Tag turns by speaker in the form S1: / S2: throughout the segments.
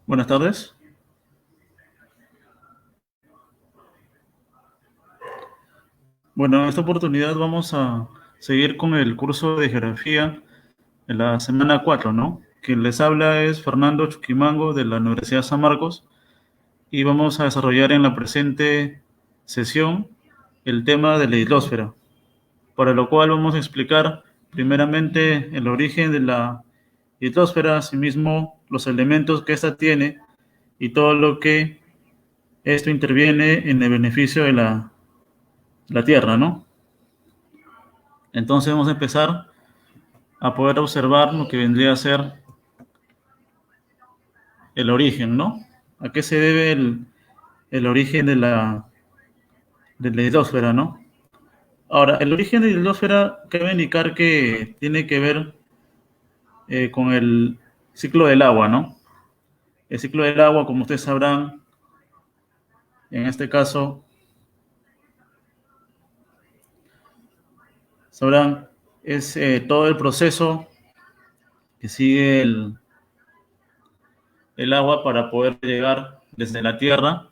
S1: Buenas tardes. Bueno, en esta oportunidad vamos a seguir con el curso de geografía en la semana 4, ¿no? Quien les habla es Fernando Chuquimango de la Universidad San Marcos y vamos a desarrollar en la presente sesión el tema de la hidrosfera, para lo cual vamos a explicar primeramente el origen de la hidrosfera, asimismo los elementos que ésta tiene y todo lo que esto interviene en el beneficio de la Tierra, ¿no? Entonces vamos a empezar a poder observar lo que vendría a ser el origen, ¿no? ¿A qué se debe el origen de la hidrosfera, ¿no? Ahora, el origen de la hidrosfera cabe indicar que tiene que ver con el ciclo del agua, ¿no? El ciclo del agua, como ustedes sabrán, en este caso, sabrán, es todo el proceso que sigue el agua para poder llegar desde la Tierra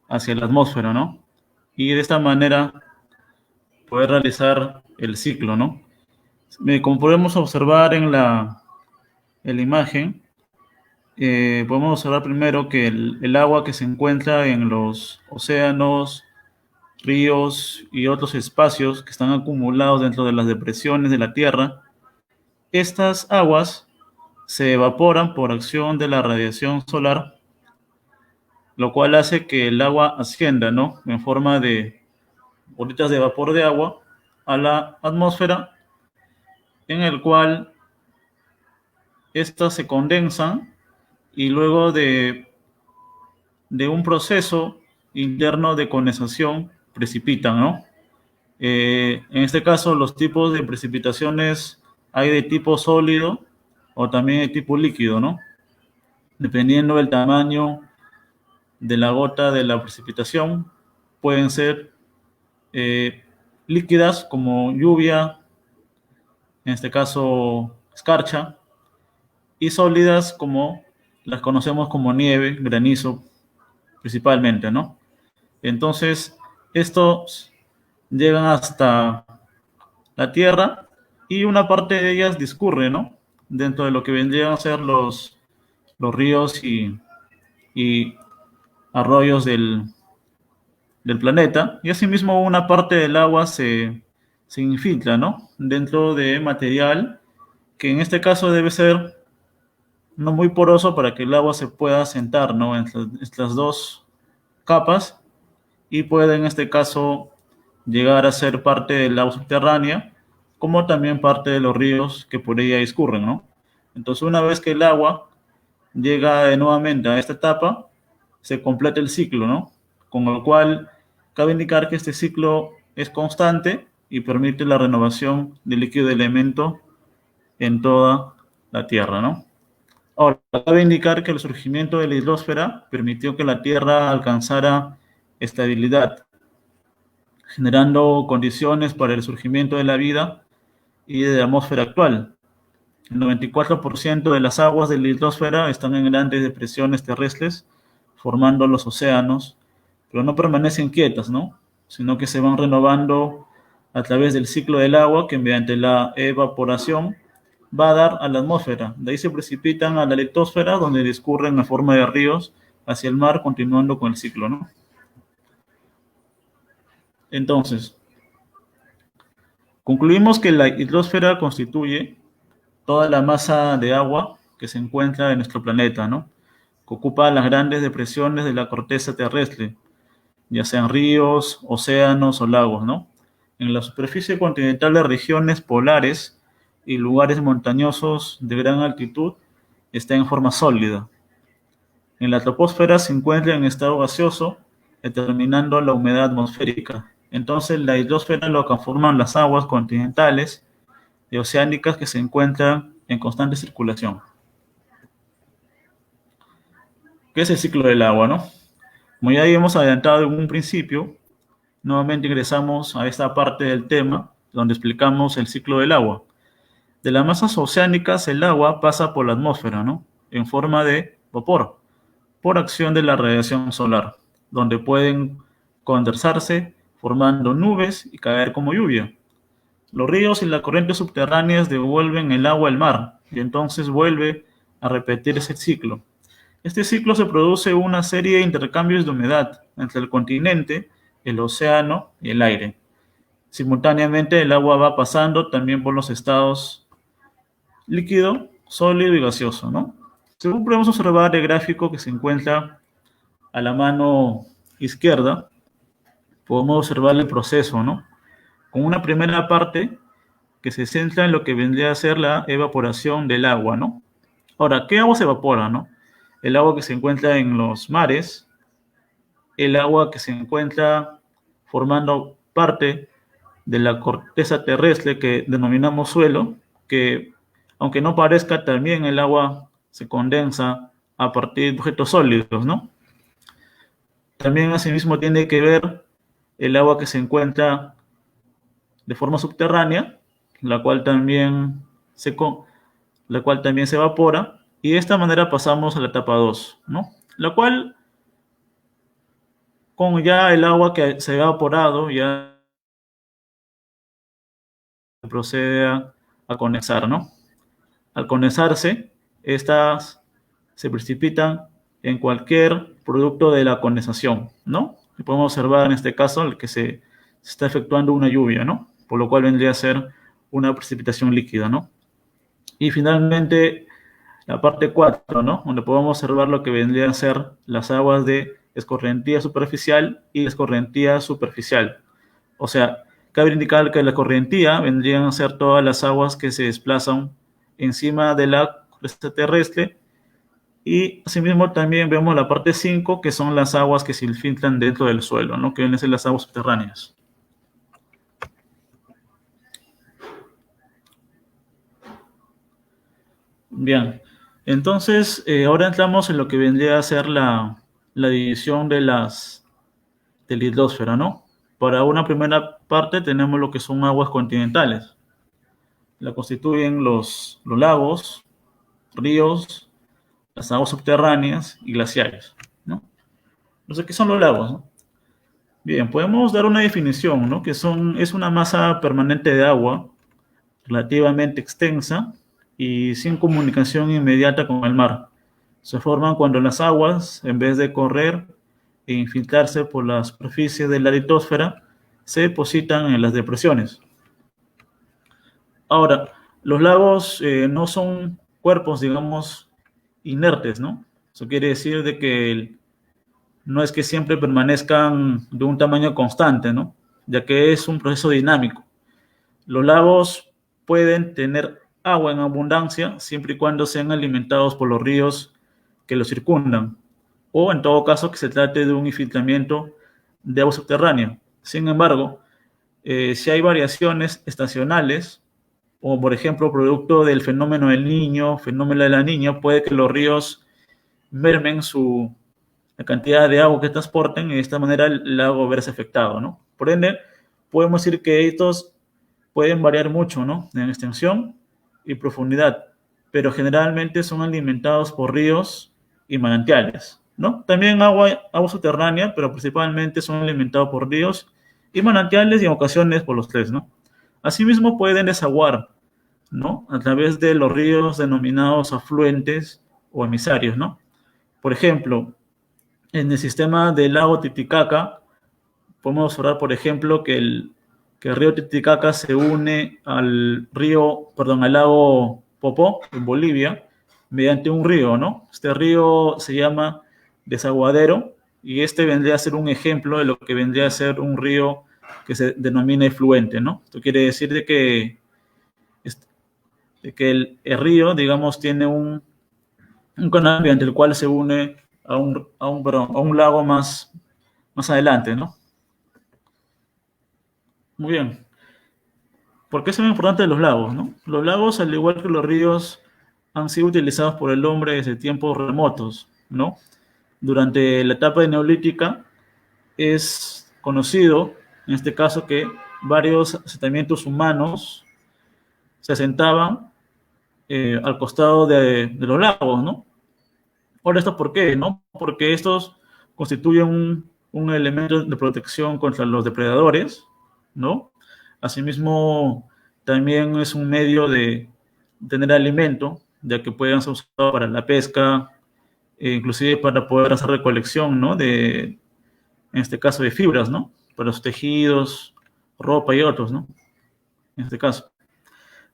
S1: hacia la atmósfera, ¿no? Y de esta manera poder realizar el ciclo, ¿no? Como podemos observar en la imagen, podemos observar primero que el agua que se encuentra en los océanos, ríos y otros espacios que están acumulados dentro de las depresiones de la Tierra, estas aguas se evaporan por acción de la radiación solar, lo cual hace que el agua ascienda, ¿no? En forma de bolitas de vapor de agua a la atmósfera, en el cual estas se condensan y luego de un proceso interno de condensación precipitan, ¿no? En este caso, los tipos de precipitaciones hay de tipo sólido o también de tipo líquido, ¿no? Dependiendo del tamaño de la gota de la precipitación, pueden ser eh, líquidas como lluvia, en este caso escarcha, y sólidas como las conocemos como nieve, granizo, principalmente, ¿no? Entonces, estos llegan hasta la Tierra y una parte de ellas discurre, ¿no? Dentro de lo que vendrían a ser los ríos y arroyos del planeta. Y asimismo una parte del agua se infiltra, ¿no? Dentro de material que en este caso debe ser no muy poroso para que el agua se pueda sentar, ¿no? Entre estas dos capas y puede en este caso llegar a ser parte del agua subterránea, como también parte de los ríos que por ella discurren, ¿no? Entonces, una vez que el agua llega nuevamente a esta etapa, se completa el ciclo, ¿no? Con lo cual, cabe indicar que este ciclo es constante y permite la renovación del líquido de elemento en toda la Tierra, ¿no? Ahora, cabe indicar que el surgimiento de la hidrosfera permitió que la Tierra alcanzara estabilidad, generando condiciones para el surgimiento de la vida y de la atmósfera actual. El 94% de las aguas de la hidrosfera están en grandes depresiones terrestres, formando los océanos, pero no permanecen quietas, ¿no? Sino que se van renovando a través del ciclo del agua que mediante la evaporación va a dar a la atmósfera. De ahí se precipitan a la litosfera, donde discurren en forma de ríos hacia el mar, continuando con el ciclo, ¿no? Entonces, concluimos que la hidrosfera constituye toda la masa de agua que se encuentra en nuestro planeta, ¿no? Que ocupa las grandes depresiones de la corteza terrestre, ya sean ríos, océanos o lagos, ¿no? En la superficie continental de regiones polares y lugares montañosos de gran altitud está en forma sólida. En la troposfera se encuentra en estado gaseoso, determinando la humedad atmosférica. Entonces, la hidrosfera lo conforman las aguas continentales y oceánicas que se encuentran en constante circulación. ¿Qué es el ciclo del agua, no? Como ya habíamos adelantado en un principio, nuevamente ingresamos a esta parte del tema donde explicamos el ciclo del agua. De las masas oceánicas, el agua pasa por la atmósfera, ¿no? En forma de vapor, por acción de la radiación solar, donde pueden condensarse formando nubes y caer como lluvia. Los ríos y las corrientes subterráneas devuelven el agua al mar y entonces vuelve a repetir ese ciclo. Este ciclo se produce una serie de intercambios de humedad entre el continente, el océano y el aire. Simultáneamente el agua va pasando también por los estados líquido, sólido y gaseoso, ¿no? Según podemos observar el gráfico que se encuentra a la mano izquierda, podemos observar el proceso, ¿no? Con una primera parte que se centra en lo que vendría a ser la evaporación del agua, ¿no? Ahora, ¿qué agua se evapora, no? El agua que se encuentra en los mares, el agua que se encuentra formando parte de la corteza terrestre que denominamos suelo, que aunque no parezca, también el agua se condensa a partir de objetos sólidos, ¿no? También asimismo tiene que ver el agua que se encuentra de forma subterránea, la cual también se evapora, y de esta manera pasamos a la etapa 2, ¿no? La cual, con ya el agua que se ha evaporado, ya procede a condensar, ¿no? Al condensarse, estas se precipitan en cualquier producto de la condensación, ¿no? Y podemos observar en este caso el que se está efectuando una lluvia, ¿no? Por lo cual vendría a ser una precipitación líquida, ¿no? Y finalmente, la parte 4, ¿no? Donde podemos observar lo que vendrían a ser las aguas de escorrentía superficial y escorrentía superficial. O sea, cabe indicar que la escorrentía vendrían a ser todas las aguas que se desplazan encima de la corteza terrestre, y asimismo también vemos la parte 5, que son las aguas que se infiltran dentro del suelo, ¿no? Que vienen a ser las aguas subterráneas. Bien, entonces ahora entramos en lo que vendría a ser la división de la hidrosfera, ¿no? Para una primera parte tenemos lo que son aguas continentales. La constituyen los lagos, ríos, las aguas subterráneas y glaciares, ¿no? Entonces, ¿qué son los lagos, no? Bien, podemos dar una definición, ¿no? Es una masa permanente de agua relativamente extensa y sin comunicación inmediata con el mar. Se forman cuando las aguas, en vez de correr e infiltrarse por la superficie de la litosfera, se depositan en las depresiones. Ahora, los lagos no son cuerpos, digamos, inertes, ¿no? Eso quiere decir de que no es que siempre permanezcan de un tamaño constante, ¿no? Ya que es un proceso dinámico. Los lagos pueden tener agua en abundancia siempre y cuando sean alimentados por los ríos que los circundan, o en todo caso que se trate de un infiltramiento de agua subterránea. Sin embargo, si hay variaciones estacionales, o por ejemplo producto del fenómeno del Niño, fenómeno de la Niña, puede que los ríos mermen la cantidad de agua que transporten y de esta manera el lago verse afectado, ¿no? Por ende, podemos decir que estos pueden variar mucho, ¿no? En extensión y profundidad, pero generalmente son alimentados por ríos y manantiales, ¿no? También agua subterránea, pero principalmente son alimentados por ríos y manantiales y en ocasiones por los tres, ¿no? Asimismo pueden desaguar, ¿no? A través de los ríos denominados afluentes o emisarios, ¿no? Por ejemplo, en el sistema del lago Titicaca, podemos observar, por ejemplo, que el río Titicaca se une al lago Popó, en Bolivia, mediante un río, ¿no? Este río se llama Desaguadero, y este vendría a ser un ejemplo de lo que vendría a ser un río que se denomina efluente, ¿no? Esto quiere decir de que el río, digamos, tiene un canal mediante el cual se une a un lago más adelante, ¿no? Muy bien. ¿Por qué son importantes los lagos, no? Los lagos, al igual que los ríos, han sido utilizados por el hombre desde tiempos remotos, ¿no? Durante la etapa neolítica es conocido, en este caso, que varios asentamientos humanos se asentaban al costado de los lagos, ¿no? Ahora, ¿esto por qué? ¿No? Porque estos constituyen un elemento de protección contra los depredadores, ¿no? Asimismo, también es un medio de tener alimento, ya que pueden ser usados para la pesca, e inclusive para poder hacer recolección, ¿no? En este caso, de fibras, ¿no? Para los tejidos, ropa y otros, ¿no? En este caso.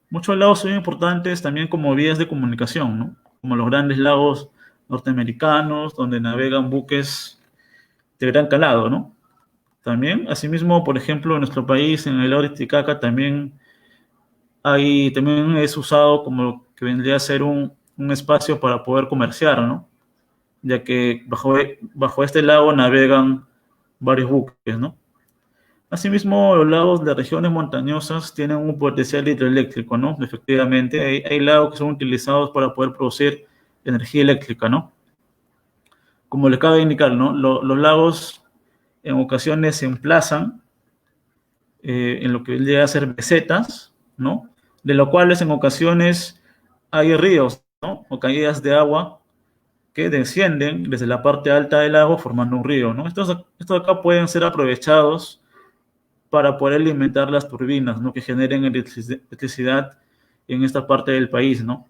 S1: Muchos lagos son importantes también como vías de comunicación, ¿no? Como los grandes lagos norteamericanos, donde navegan buques de gran calado, ¿no? También, asimismo, por ejemplo, en nuestro país, en el lago Titicaca, también es usado como lo que vendría a ser un espacio para poder comerciar, ¿no? Ya que bajo este lago navegan varios buques, ¿no? Asimismo, los lagos de regiones montañosas tienen un potencial hidroeléctrico, ¿no? Efectivamente, hay lagos que son utilizados para poder producir energía eléctrica, ¿no? Como les acaba de indicar, ¿no? Los lagos en ocasiones se emplazan en lo que llega a ser mesetas, ¿no? De lo cuales en ocasiones hay ríos, ¿no? O caídas de agua que descienden desde la parte alta del lago formando un río, ¿no? Estos acá pueden ser aprovechados para poder alimentar las turbinas, ¿no? Que generen electricidad en esta parte del país, ¿no?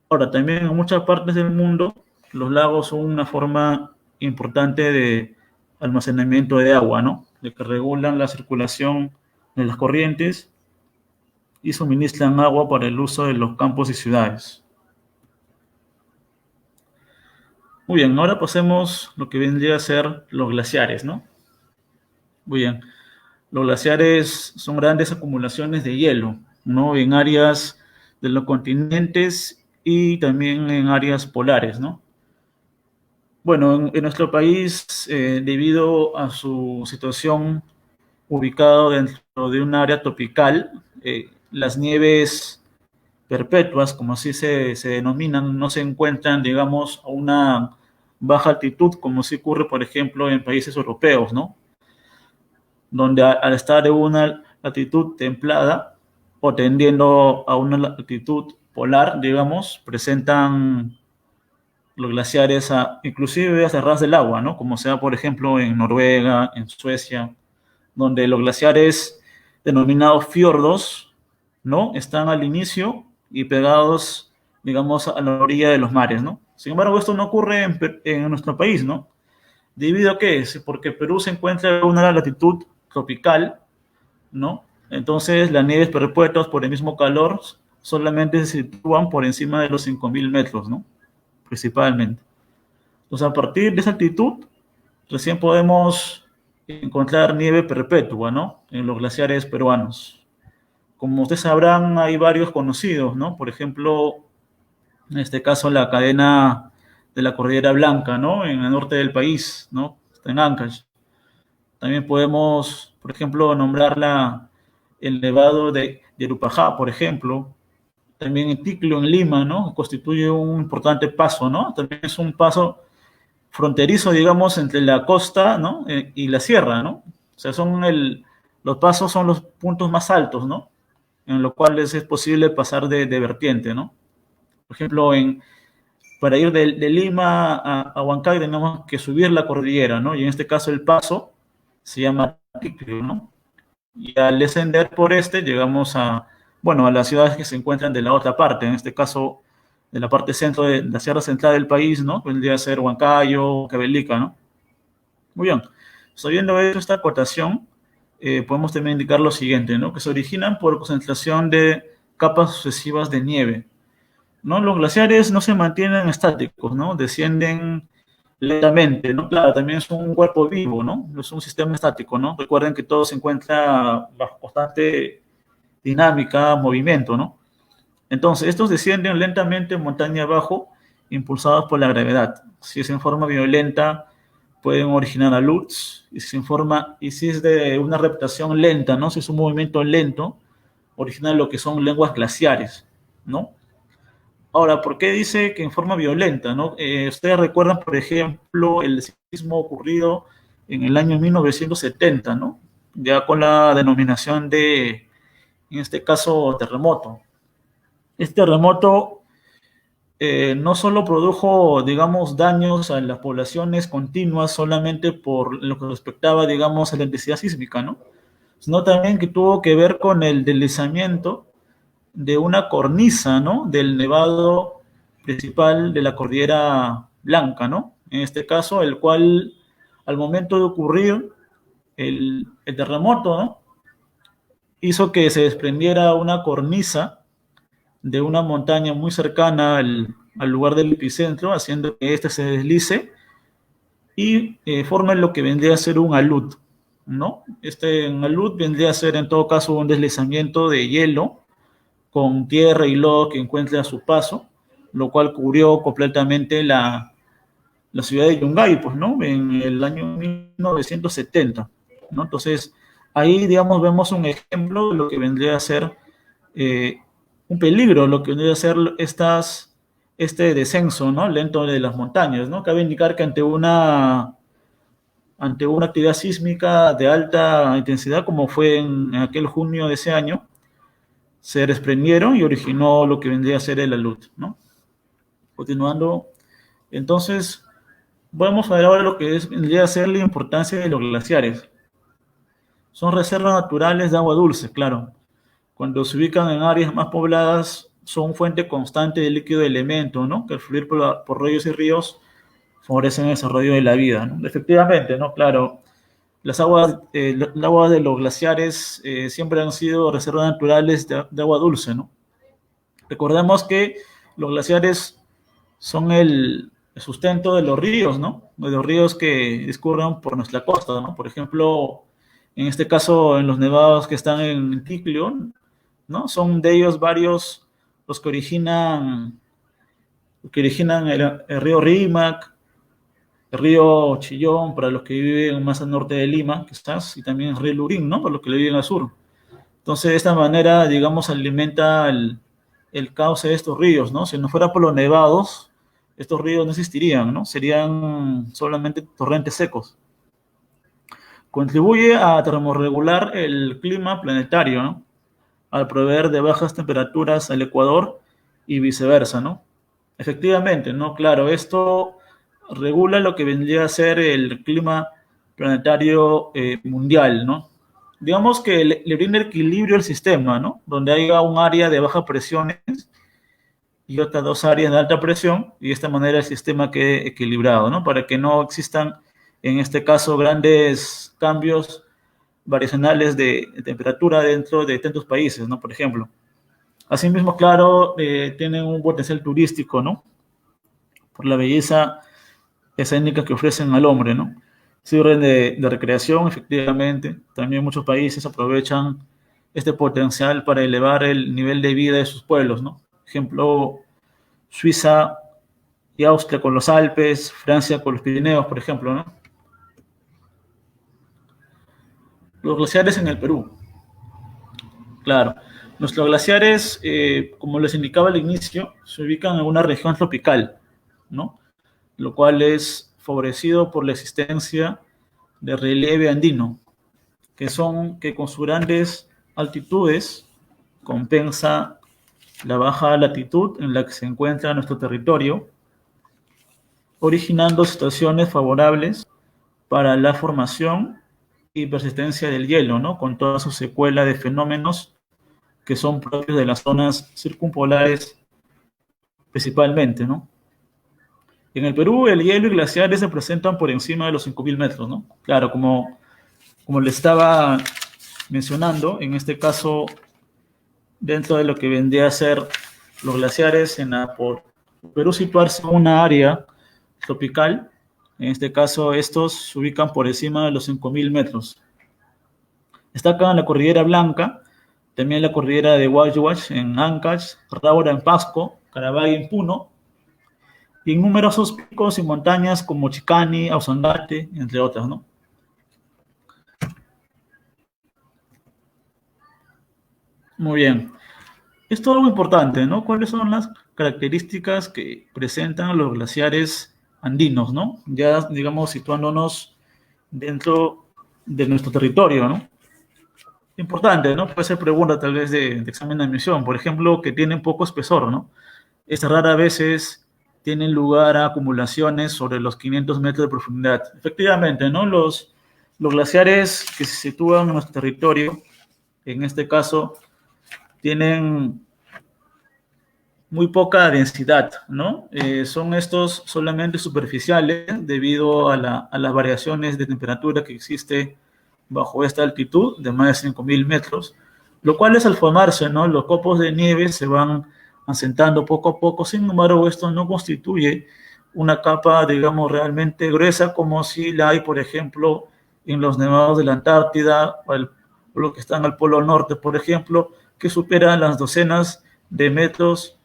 S1: Ahora, también en muchas partes del mundo, los lagos son una forma importante de almacenamiento de agua, ¿no? De que regulan la circulación de las corrientes y suministran agua para el uso de los campos y ciudades. Muy bien, ahora pasemos lo que vendría a ser los glaciares, ¿no? Muy bien. Los glaciares son grandes acumulaciones de hielo, ¿no? En áreas de los continentes y también en áreas polares, ¿no? Bueno, en nuestro país, debido a su situación ubicado dentro de un área tropical, las nieves perpetuas, como así se denominan, no se encuentran, digamos, a una baja altitud, como sí ocurre, por ejemplo, en países europeos, ¿no? Donde al estar en una latitud templada o tendiendo a una latitud polar, digamos, presentan los glaciares inclusive hasta ras del agua, ¿no? Como sea, por ejemplo, en Noruega, en Suecia, donde los glaciares denominados fiordos, ¿no? Están al inicio y pegados, digamos, a la orilla de los mares, ¿no? Sin embargo, esto no ocurre en nuestro país, ¿no? ¿Debido a qué? Porque Perú se encuentra en una latitud tropical, ¿no? Entonces, las nieves perpetuas por el mismo calor solamente se sitúan por encima de los 5.000 metros, ¿no? Principalmente. Entonces, a partir de esa altitud, recién podemos encontrar nieve perpetua, ¿no? En los glaciares peruanos. Como ustedes sabrán, hay varios conocidos, ¿no? Por ejemplo, en este caso, la cadena de la Cordillera Blanca, ¿no? En el norte del país, ¿no? Está en Ancash. También podemos, por ejemplo, nombrar el Nevado de Yerupajá, por ejemplo. También en Ticlo, en Lima, ¿no? Constituye un importante paso, ¿no? También es un paso fronterizo, digamos, entre la costa, ¿no? Y la sierra, ¿no? O sea, los pasos son los puntos más altos, ¿no? En los cuales es posible pasar de vertiente, ¿no? Por ejemplo, para ir de Lima a Huancayo tenemos que subir la cordillera, ¿no? Y en este caso el paso se llama Ticlo, ¿no? Y al descender por llegamos bueno, a las ciudades que se encuentran de la otra parte, en este caso de la parte centro de la Sierra Central del país, ¿no? Vendría a ser Huancayo, Cabelica, ¿no? Muy bien. Sabiendo esta acotación, podemos también indicar lo siguiente, ¿no? Que se originan por concentración de capas sucesivas de nieve, ¿no? Los glaciares no se mantienen estáticos, ¿no? Descienden lentamente, ¿no? Claro, también es un cuerpo vivo, ¿no? No es un sistema estático, ¿no? Recuerden que todo se encuentra bajo constante dinámica, movimiento, ¿no? Entonces, estos descienden lentamente montaña abajo, impulsados por la gravedad. Si es en forma violenta, pueden originar aluts, y si es de una reputación lenta, ¿no? Si es un movimiento lento, origina lo que son lenguas glaciares, ¿no? Ahora, ¿por qué dice que en forma violenta, no? Ustedes recuerdan, por ejemplo, el sismo ocurrido en el año 1970, ¿no? Ya con la denominación en este caso, terremoto. Este terremoto no solo produjo, digamos, daños a las poblaciones continuas solamente por lo que respectaba, digamos, a la intensidad sísmica, ¿no? Sino también que tuvo que ver con el deslizamiento de una cornisa, ¿no? Del nevado principal de la Cordillera Blanca, ¿no? En este caso, el cual, al momento de ocurrir el terremoto, ¿no? Hizo que se desprendiera una cornisa de una montaña muy cercana al lugar del epicentro, haciendo que éste se deslice y forme lo que vendría a ser un alud, ¿no? Este alud vendría a ser en todo caso un deslizamiento de hielo con tierra y lodo que encuentre a su paso, lo cual cubrió completamente la ciudad de Yungay, pues, ¿no? En el año 1970, ¿no? Entonces, ahí, digamos, vemos un ejemplo de lo que vendría a ser eh, un peligro, lo que vendría a ser este descenso, ¿no? Lento de las montañas, ¿no? Cabe indicar que ante una actividad sísmica de alta intensidad, como fue en aquel junio de ese año, se desprendieron y originó lo que vendría a ser el alud, ¿no? Continuando, entonces, vamos a ver ahora lo que vendría a ser la importancia de los glaciares. Son reservas naturales de agua dulce, claro. Cuando se ubican en áreas más pobladas, son fuente constante de líquido de elemento, ¿no? Que al fluir por ríos y ríos favorecen el desarrollo de la vida, ¿no? Efectivamente, ¿no? Claro, el agua de los glaciares siempre han sido reservas naturales de agua dulce, ¿no? Recordemos que los glaciares son el sustento de los ríos, ¿no? De los ríos que discurren por nuestra costa, ¿no? Por ejemplo, en este caso, en los nevados que están en Ticlio, ¿no? Son de ellos varios los que originan el río Rímac, el río Chillón, para los que viven más al norte de Lima, quizás, y también el río Lurín, ¿no? Para los que viven al sur. Entonces, de esta manera, digamos, alimenta el cauce de estos ríos, ¿no? Si no fuera por los nevados, estos ríos no existirían, ¿no? Serían solamente torrentes secos. Contribuye a termorregular el clima planetario, ¿no? Al proveer de bajas temperaturas al Ecuador y viceversa, ¿no? Efectivamente, ¿no? Claro, esto regula lo que vendría a ser el clima planetario mundial, ¿no? Digamos que le brinda equilibrio al sistema, ¿no? Donde haya un área de bajas presiones y otras dos áreas de alta presión, y de esta manera el sistema quede equilibrado, ¿no? Para que no existan, en este caso, grandes cambios variacionales de temperatura dentro de distintos países, ¿no? Por ejemplo. Asimismo, claro, tienen un potencial turístico, ¿no? Por la belleza escénica que ofrecen al hombre, ¿no? Sirven de recreación, efectivamente. También muchos países aprovechan este potencial para elevar el nivel de vida de sus pueblos, ¿no? Ejemplo, Suiza y Austria con los Alpes, Francia con los Pirineos, por ejemplo, ¿no? Los glaciares en el Perú, claro. Nuestros glaciares, como les indicaba al inicio, se ubican en una región tropical, ¿no? Lo cual es favorecido por la existencia de relieve andino, que con sus grandes altitudes compensa la baja latitud en la que se encuentra nuestro territorio, originando situaciones favorables para la formación y persistencia del hielo, ¿no? Con toda su secuela de fenómenos que son propios de las zonas circumpolares principalmente, ¿no? En el Perú, el hielo y glaciares se presentan por encima de los 5.000 metros, ¿no? Claro, como le estaba mencionando, en este caso, dentro de lo que vendría a ser los glaciares, por Perú situarse en una área tropical, en este caso, estos se ubican por encima de los 5.000 metros. Destacan la Cordillera Blanca, también la Cordillera de Huayhuash en Ancash, Raura en Pasco, Carabay en Puno, y en numerosos picos y montañas como Chicani, Ausangate, entre otras, ¿no? Muy bien. Esto es algo importante, ¿no? ¿Cuáles son las características que presentan los glaciares andinos, ¿no? Ya, digamos, situándonos dentro de nuestro territorio, ¿no? Importante, ¿no? Puede ser pregunta tal vez de examen de admisión, por ejemplo, que tienen poco espesor, ¿no? Estas raras veces tienen lugar a acumulaciones sobre los 500 metros de profundidad. Efectivamente, ¿no? Los glaciares que se sitúan en nuestro territorio, en este caso, tienen muy poca densidad, ¿no? Son estos solamente superficiales debido a las variaciones de temperatura que existe bajo esta altitud de más de 5.000 metros, lo cual es al formarse, ¿no? Los copos de nieve se van asentando poco a poco, sin embargo, esto no constituye una capa, digamos, realmente gruesa como si la hay, por ejemplo, en los nevados de la Antártida o lo que están al Polo Norte, por ejemplo, que superan las docenas de metros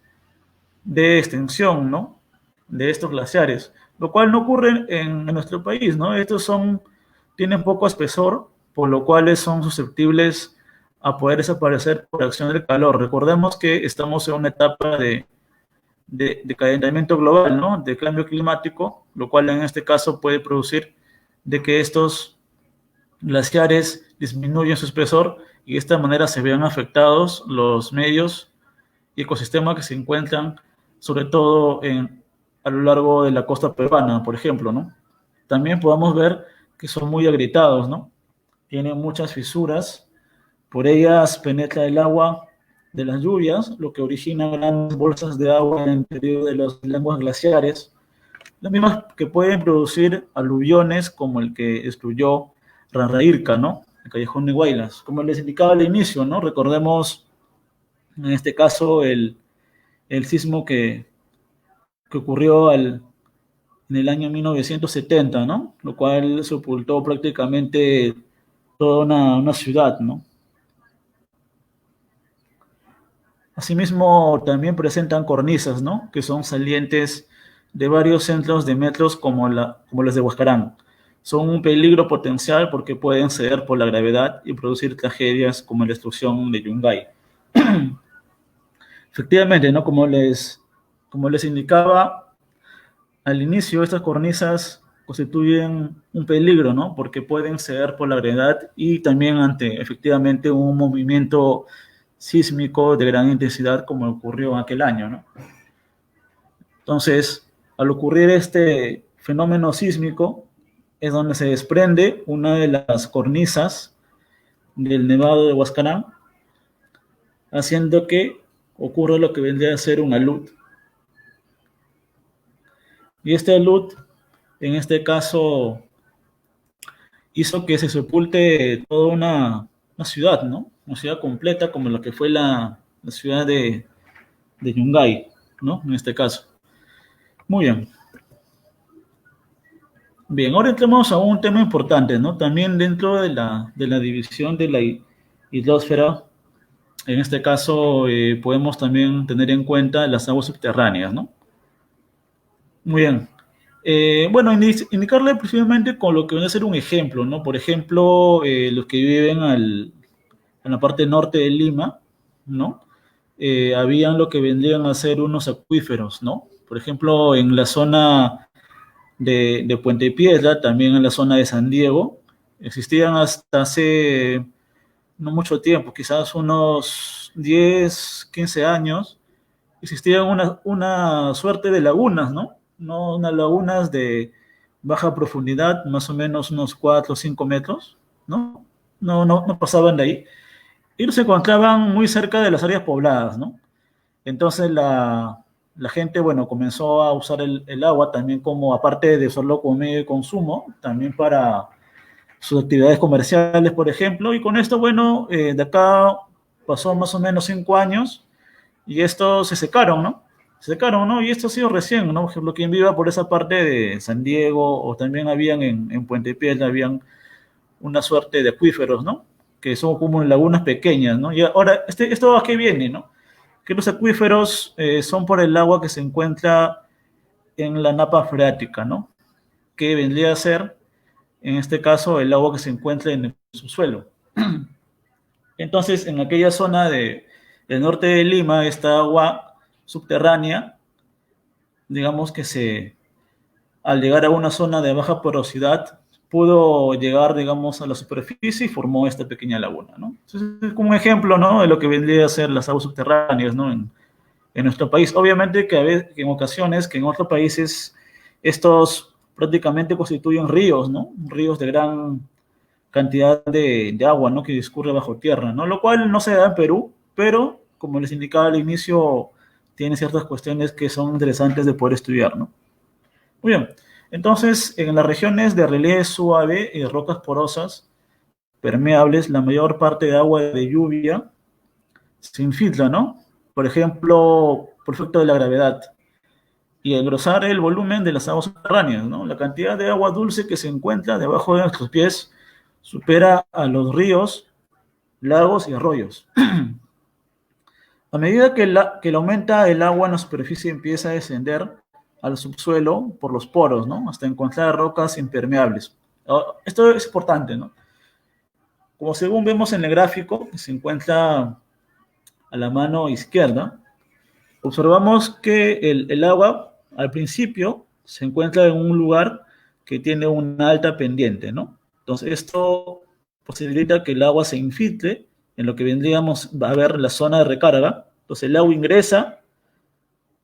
S1: de extensión, ¿no? De estos glaciares, lo cual no ocurre en nuestro país, ¿no? Tienen poco espesor, por lo cual son susceptibles a poder desaparecer por acción del calor. Recordemos que estamos en una etapa de calentamiento global, ¿no? De cambio climático, lo cual en este caso puede producir de que estos glaciares disminuyan su espesor y de esta manera se vean afectados los medios y ecosistemas que se encuentran sobre todo a lo largo de la costa peruana, por ejemplo, ¿no? También podemos ver que son muy agrietados, ¿no? Tienen muchas fisuras, por ellas penetra el agua de las lluvias, lo que origina grandes bolsas de agua en el interior de las lenguas glaciares, las mismas que pueden producir aluviones como el que destruyó Ranraírca, ¿no? El Callejón de Huaylas. Como les indicaba al inicio, ¿no? Recordemos, en este caso, el sismo que ocurrió en el año 1970, ¿no? Lo cual sepultó prácticamente toda una ciudad, ¿no? Asimismo, también presentan cornisas, ¿no? Que son salientes de varios centros de metros como las de Huascarán. Son un peligro potencial porque pueden ceder por la gravedad y producir tragedias como la destrucción de Yungay. Efectivamente, ¿no? Como les indicaba al inicio, estas cornisas constituyen un peligro, ¿no? Porque pueden ceder por la gravedad y también ante, efectivamente, un movimiento sísmico de gran intensidad como ocurrió en aquel año, ¿no? Entonces, al ocurrir este fenómeno sísmico, es donde se desprende una de las cornisas del Nevado de Huascarán, haciendo que ocurra lo que vendría a ser un alud. Y este alud, en este caso, hizo que se sepulte toda una ciudad, ¿no? Una ciudad completa como lo que fue la ciudad de Yungay, ¿no? En este caso. Muy bien. Bien, ahora entramos a un tema importante, ¿no? También dentro de la división de la hidrosfera, en este caso podemos también tener en cuenta las aguas subterráneas, ¿no? Muy bien. Bueno, indicarle precisamente con lo que viene a ser un ejemplo, ¿no? Por ejemplo, los que viven en la parte norte de Lima, ¿no? Habían lo que vendrían a ser unos acuíferos, ¿no? Por ejemplo, en la zona de Puente Piedra, también en la zona de San Diego, existían hasta hace no mucho tiempo, quizás unos 10, 15 años, existían una suerte de lagunas, ¿no? No unas lagunas de baja profundidad, más o menos unos 4 o 5 metros, ¿no? No pasaban de ahí. Y se encontraban muy cerca de las áreas pobladas, ¿no? Entonces la gente, bueno, comenzó a usar el agua también como, aparte de usarlo como medio de consumo, también para sus actividades comerciales, por ejemplo, y con esto, bueno, de acá pasó más o menos 5 años y estos se secaron, ¿no? Se secaron, ¿no? Y esto ha sido recién, ¿no? Por ejemplo, quien viva por esa parte de San Diego o también habían en Puente Piedra, habían una suerte de acuíferos, ¿no? Que son como lagunas pequeñas, ¿no? Y ahora, ¿esto a qué viene, no? Que los acuíferos son por el agua que se encuentra en la napa freática, ¿no? Que vendría a ser, en este caso, el agua que se encuentra en el subsuelo. Entonces, en aquella zona del norte de Lima, esta agua subterránea, digamos que al llegar a una zona de baja porosidad, pudo llegar, digamos, a la superficie y formó esta pequeña laguna, ¿no? Entonces, es como un ejemplo, ¿no? De lo que vendría a ser las aguas subterráneas, ¿no? en nuestro país. Obviamente que, que en ocasiones, que en otros países, estos prácticamente constituyen ríos, ¿no? Ríos de gran cantidad de agua, ¿no? Que discurre bajo tierra, ¿no? Lo cual no se da en Perú, pero como les indicaba al inicio, tiene ciertas cuestiones que son interesantes de poder estudiar, ¿no? Muy bien. Entonces, en las regiones de relieve suave y rocas porosas, permeables, la mayor parte de agua de lluvia se infiltra, ¿no? Por ejemplo, por efecto de la gravedad y engrosar el volumen de las aguas subterráneas, ¿no? La cantidad de agua dulce que se encuentra debajo de nuestros pies supera a los ríos, lagos y arroyos. A medida que aumenta el agua en la superficie empieza a descender al subsuelo por los poros, ¿no? Hasta encontrar rocas impermeables. Esto es importante, ¿no? Como según vemos en el gráfico, que se encuentra a la mano izquierda, observamos que el agua al principio se encuentra en un lugar que tiene una alta pendiente, ¿no? Entonces esto posibilita que el agua se infiltre en lo que vendríamos a ver la zona de recarga. Entonces el agua ingresa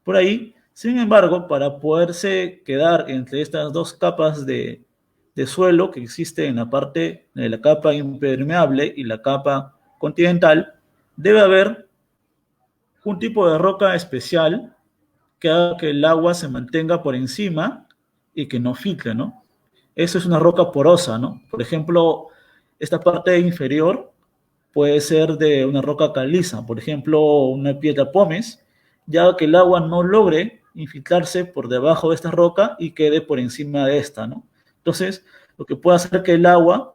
S1: por ahí. Sin embargo, para poderse quedar entre estas dos capas de suelo que existe en la parte de la capa impermeable y la capa continental, debe haber un tipo de roca especial que haga que el agua se mantenga por encima y que no filtre, ¿no? Eso es una roca porosa, ¿no? Por ejemplo, esta parte inferior puede ser de una roca caliza, por ejemplo, una piedra pómez, ya que el agua no logre infiltrarse por debajo de esta roca y quede por encima de esta, ¿no? Entonces, lo que puede hacer que el agua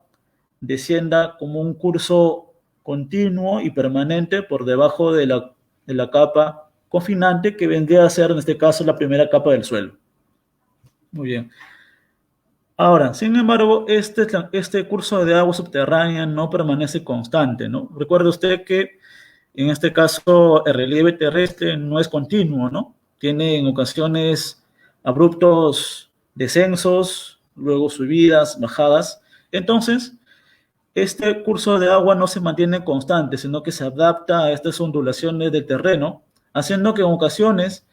S1: descienda como un curso continuo y permanente por debajo de la capa confinante que vendría a ser, en este caso, la primera capa del suelo. Muy bien. Ahora, sin embargo, este curso de agua subterránea no permanece constante, ¿no? Recuerde usted que en este caso el relieve terrestre no es continuo, ¿no? Tiene en ocasiones abruptos descensos, luego subidas, bajadas. Entonces, este curso de agua no se mantiene constante, sino que se adapta a estas ondulaciones del terreno, haciendo que en ocasiones,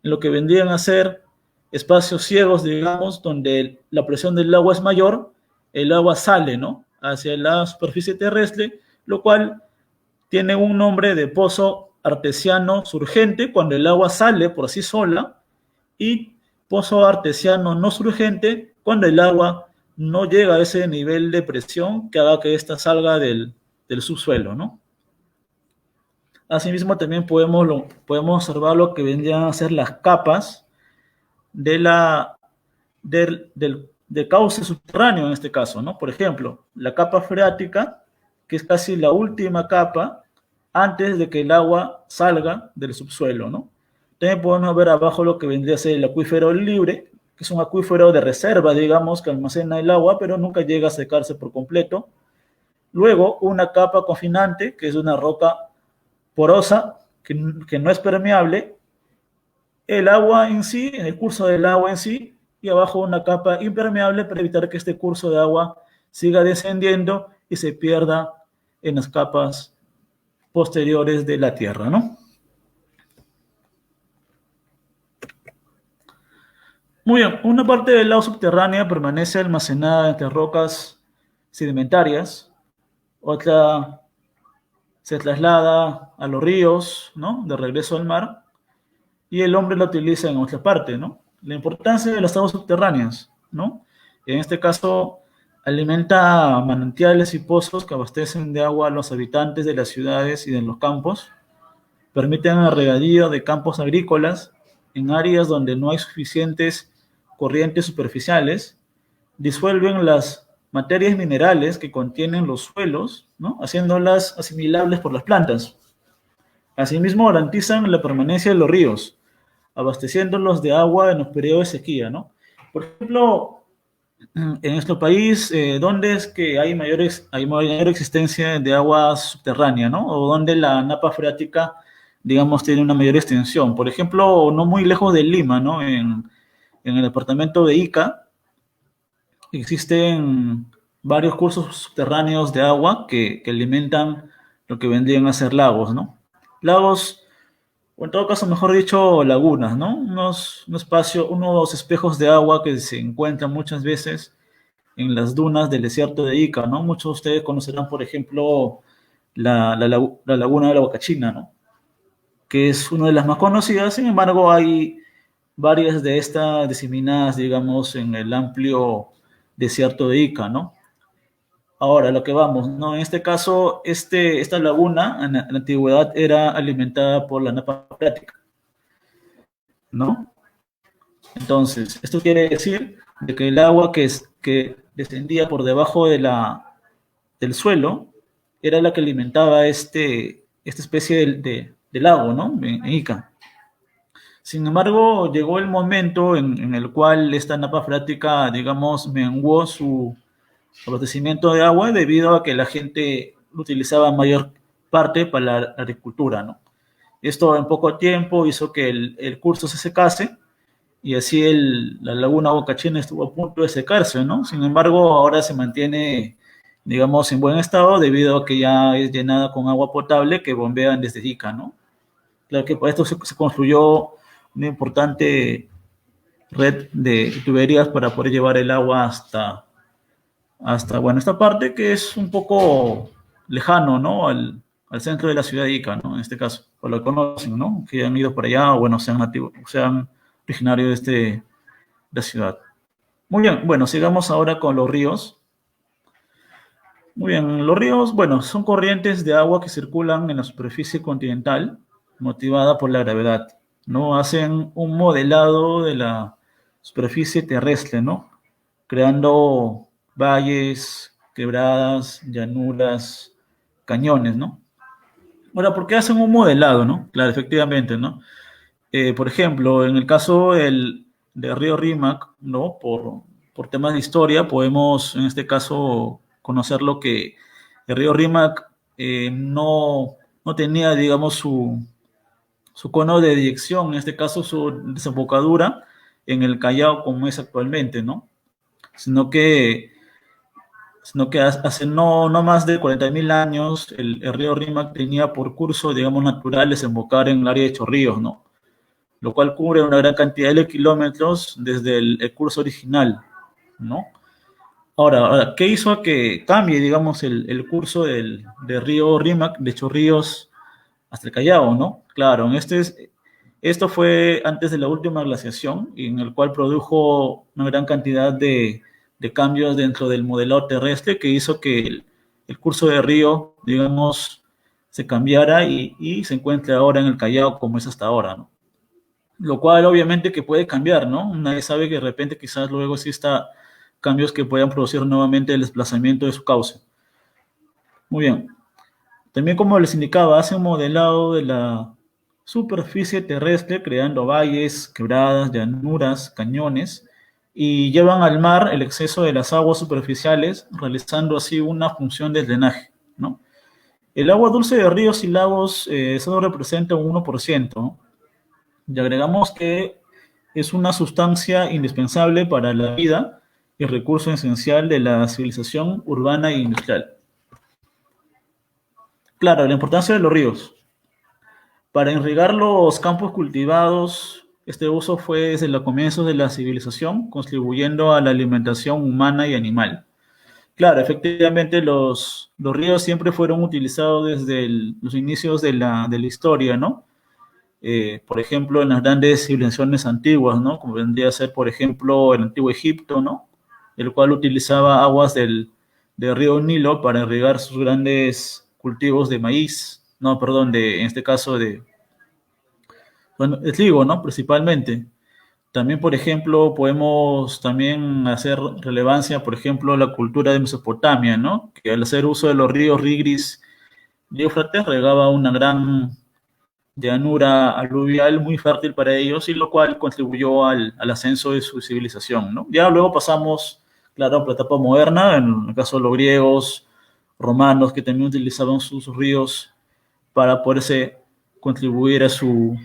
S1: en lo que vendrían a ser espacios ciegos, digamos, donde la presión del agua es mayor, el agua sale, ¿no? Hacia la superficie terrestre, lo cual tiene un nombre de pozo artesiano surgente cuando el agua sale por sí sola y pozo artesiano no surgente cuando el agua no llega a ese nivel de presión que haga que ésta salga del subsuelo, ¿no? Asimismo, también podemos observar lo que vendrían a ser las capas de del cauce subterráneo en este caso, ¿no? Por ejemplo, la capa freática, que es casi la última capa antes de que el agua salga del subsuelo, ¿no? También podemos ver abajo lo que vendría a ser el acuífero libre, que es un acuífero de reserva, digamos, que almacena el agua, pero nunca llega a secarse por completo. Luego, una capa confinante, que es una roca porosa, que no es permeable, el agua en sí, en el curso del agua en sí, y abajo una capa impermeable para evitar que este curso de agua siga descendiendo y se pierda en las capas posteriores de la Tierra, ¿no? Muy bien, una parte del agua subterránea permanece almacenada entre rocas sedimentarias, otra se traslada a los ríos, ¿no? De regreso al mar, y el hombre la utiliza en otra parte, ¿no? La importancia de las aguas subterráneas, ¿no? En este caso, alimenta manantiales y pozos que abastecen de agua a los habitantes de las ciudades y de los campos, permiten el regadío de campos agrícolas en áreas donde no hay suficientes corrientes superficiales, disuelven las materias minerales que contienen los suelos, ¿no? Haciéndolas asimilables por las plantas. Asimismo, garantizan la permanencia de los ríos, abasteciéndolos de agua en los periodos de sequía, ¿no? Por ejemplo, en nuestro país, ¿dónde es que hay mayor existencia de agua subterránea, ¿no? O donde la napa freática, digamos, tiene una mayor extensión. Por ejemplo, no muy lejos de Lima, ¿no? En el departamento de Ica, existen varios cursos subterráneos de agua que alimentan lo que vendrían a ser lagos, ¿no? Lagos o en todo caso, mejor dicho, lagunas, ¿no? Un espacio, unos espejos de agua que se encuentran muchas veces en las dunas del desierto de Ica, ¿no? Muchos de ustedes conocerán, por ejemplo, la laguna de la Huacachina, ¿no? Que es una de las más conocidas. Sin embargo, hay varias de estas diseminadas, digamos, en el amplio desierto de Ica, ¿no? Ahora, lo que vamos, ¿no? En este caso, esta laguna en la antigüedad era alimentada por la napa freática, ¿no? Entonces, esto quiere decir de que el agua que descendía por debajo del suelo era la que alimentaba esta especie de lago, ¿no? En Ica. Sin embargo, llegó el momento en el cual esta napa freática, digamos, menguó su abastecimiento de agua debido a que la gente lo utilizaba en mayor parte para la agricultura, ¿no? Esto en poco tiempo hizo que el curso se secase y así la laguna Huacachina estuvo a punto de secarse, ¿no? Sin embargo, ahora se mantiene, digamos, en buen estado debido a que ya es llenada con agua potable que bombean desde Ica, ¿no? Claro que por esto se construyó una importante red de tuberías para poder llevar el agua bueno, esta parte que es un poco lejano, ¿no? Al centro de la ciudad de Ica, ¿no? En este caso, o lo conocen, ¿no? Que han ido por allá, o bueno, sean nativos, sean originarios de la ciudad. Muy bien, bueno, sigamos ahora con los ríos. Muy bien, los ríos, bueno, son corrientes de agua que circulan en la superficie continental, motivada por la gravedad, ¿no? Hacen un modelado de la superficie terrestre, ¿no? Creando valles, quebradas, llanuras, cañones, ¿no? Ahora, ¿por qué hacen un modelado, no? Claro, efectivamente, ¿no? Por ejemplo, en el caso del río Rímac, ¿no? Por temas de historia, podemos en este caso conocer lo que el río Rímac no tenía, digamos, su cono de dirección, en este caso su desembocadura en el Callao como es actualmente, ¿no? Sino que, sino que hace no más de 40.000 años el río Rímac tenía por curso, digamos, natural desembocar en el área de Chorrillos, ¿no? Lo cual cubre una gran cantidad de kilómetros desde el curso original, ¿no? Ahora, ¿qué hizo que cambie, digamos, el curso del río Rímac, de Chorrillos hasta el Callao, ¿no? Claro, esto fue antes de la última glaciación, en el cual produjo una gran cantidad de cambios dentro del modelado terrestre que hizo que el curso del río, digamos, se cambiara y se encuentre ahora en el Callao como es hasta ahora, ¿no? Lo cual obviamente que puede cambiar, ¿no? Nadie sabe que de repente quizás luego exista cambios que puedan producir nuevamente el desplazamiento de su cauce. Muy bien. También como les indicaba, hace un modelado de la superficie terrestre creando valles, quebradas, llanuras, cañones y llevan al mar el exceso de las aguas superficiales, realizando así una función de drenaje, ¿no? El agua dulce de ríos y lagos solo representa un 1%, ¿no? Y agregamos que es una sustancia indispensable para la vida y recurso esencial de la civilización urbana e industrial. Claro, la importancia de los ríos. Para irrigar los campos cultivados, este uso fue desde los comienzos de la civilización, contribuyendo a la alimentación humana y animal. Claro, efectivamente los ríos siempre fueron utilizados desde los inicios de la historia, ¿no? Por ejemplo, en las grandes civilizaciones antiguas, ¿no? Como vendría a ser, por ejemplo, el antiguo Egipto, ¿no? El cual utilizaba aguas del río Nilo para irrigar sus grandes cultivos de maíz, no, perdón, en este caso bueno, de trigo, ¿no? Principalmente. También, por ejemplo, podemos también hacer relevancia, por ejemplo, la cultura de Mesopotamia, ¿no? Que al hacer uso de los ríos Rigris y Éufrates regaba una gran llanura aluvial muy fértil para ellos y lo cual contribuyó al ascenso de su civilización, ¿no? Ya luego pasamos, claro, a la etapa moderna, en el caso de los griegos, romanos, que también utilizaban sus ríos para poderse contribuir a su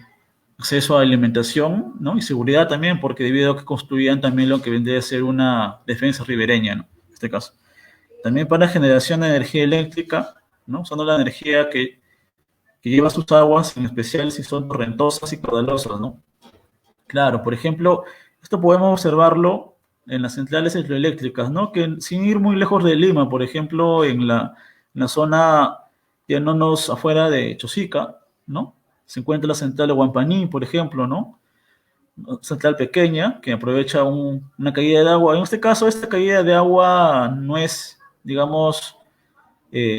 S1: acceso a alimentación, ¿no? Y seguridad también, porque debido a que construían también lo que vendría a ser una defensa ribereña, ¿no? En este caso. También para generación de energía eléctrica, ¿no? Usando la energía que que lleva sus aguas, en especial si son torrentosas y caudalosas, ¿no? Claro, por ejemplo, esto podemos observarlo en las centrales hidroeléctricas, ¿no? Que sin ir muy lejos de Lima, por ejemplo, en la zona ya no nos afuera de Chosica, ¿no? Se encuentra la central de Huampaní, por ejemplo, ¿no? Central pequeña que aprovecha una caída de agua. En este caso, esta caída de agua no es, digamos,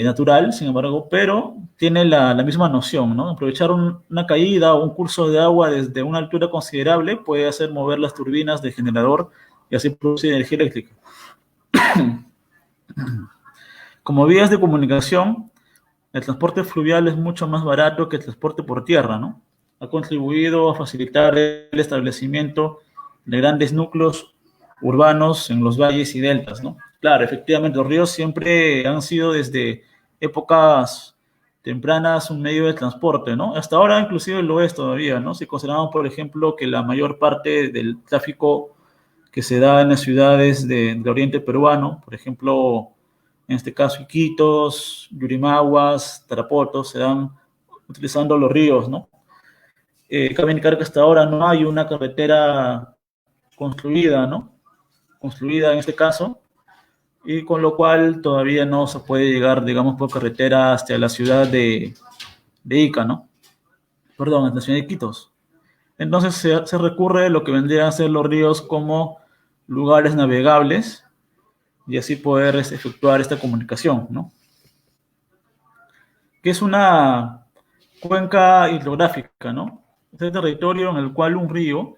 S1: natural, sin embargo, pero tiene la misma noción, ¿no? Aprovechar una caída o un curso de agua desde una altura considerable puede hacer mover las turbinas del generador y así producir energía eléctrica. Como vías de comunicación, el transporte fluvial es mucho más barato que el transporte por tierra, ¿no? Ha contribuido a facilitar el establecimiento de grandes núcleos urbanos en los valles y deltas, ¿no? Claro, efectivamente, los ríos siempre han sido desde épocas tempranas un medio de transporte, ¿no? Hasta ahora inclusive lo es todavía, ¿no? Si consideramos, por ejemplo, que la mayor parte del tráfico que se da en las ciudades del oriente peruano, por ejemplo, en este caso Iquitos, Yurimaguas, Tarapoto, se dan utilizando los ríos, ¿no? Cabe indicar que hasta ahora no hay una carretera construida, ¿no? Construida en este caso, y con lo cual todavía no se puede llegar, digamos, por carretera hasta la ciudad de Ica, ¿no? Perdón, hasta la ciudad de Iquitos. Entonces se recurre a lo que vendrían a ser los ríos como lugares navegables y así poder efectuar esta comunicación, ¿no? Que es una cuenca hidrográfica, ¿no? Es el territorio en el cual un río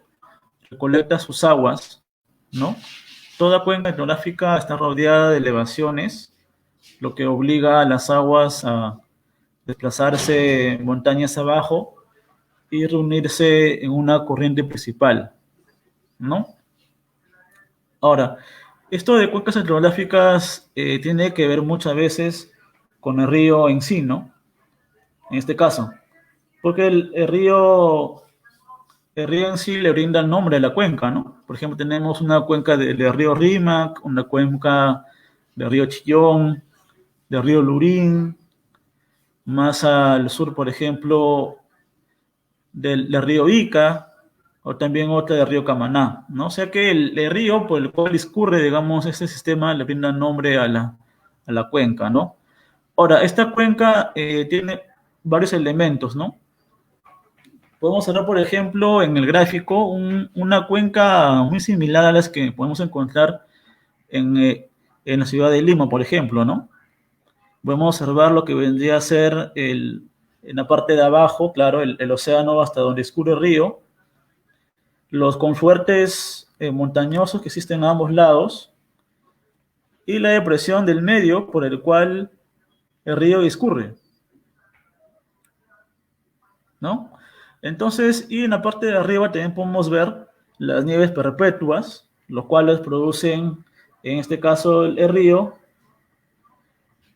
S1: recolecta sus aguas, ¿no? Toda cuenca hidrográfica está rodeada de elevaciones, lo que obliga a las aguas a desplazarse montañas abajo y reunirse en una corriente principal, ¿no? Ahora, esto de cuencas hidrográficas tiene que ver muchas veces con el río en sí, ¿no? En este caso, porque el río en sí le brinda el nombre a la cuenca, ¿no? Por ejemplo, tenemos una cuenca del río Rímac, una cuenca del río Chillón, del río Lurín, más al sur, por ejemplo, del río Ica, o también otra del río Camaná, ¿no? O sea que el río por el cual discurre, digamos, este sistema le brinda nombre a la cuenca, ¿no? Ahora, esta cuenca tiene varios elementos, ¿no? Podemos hablar, por ejemplo, en el gráfico, una cuenca muy similar a las que podemos encontrar en la ciudad de Lima, por ejemplo, ¿no? Podemos observar lo que vendría a ser en la parte de abajo, claro, el océano hasta donde escurre el río, los confuertes montañosos que existen a ambos lados y la depresión del medio por el cual el río discurre, ¿no? Entonces, y en la parte de arriba también podemos ver las nieves perpetuas, los cuales producen, en este caso, el río,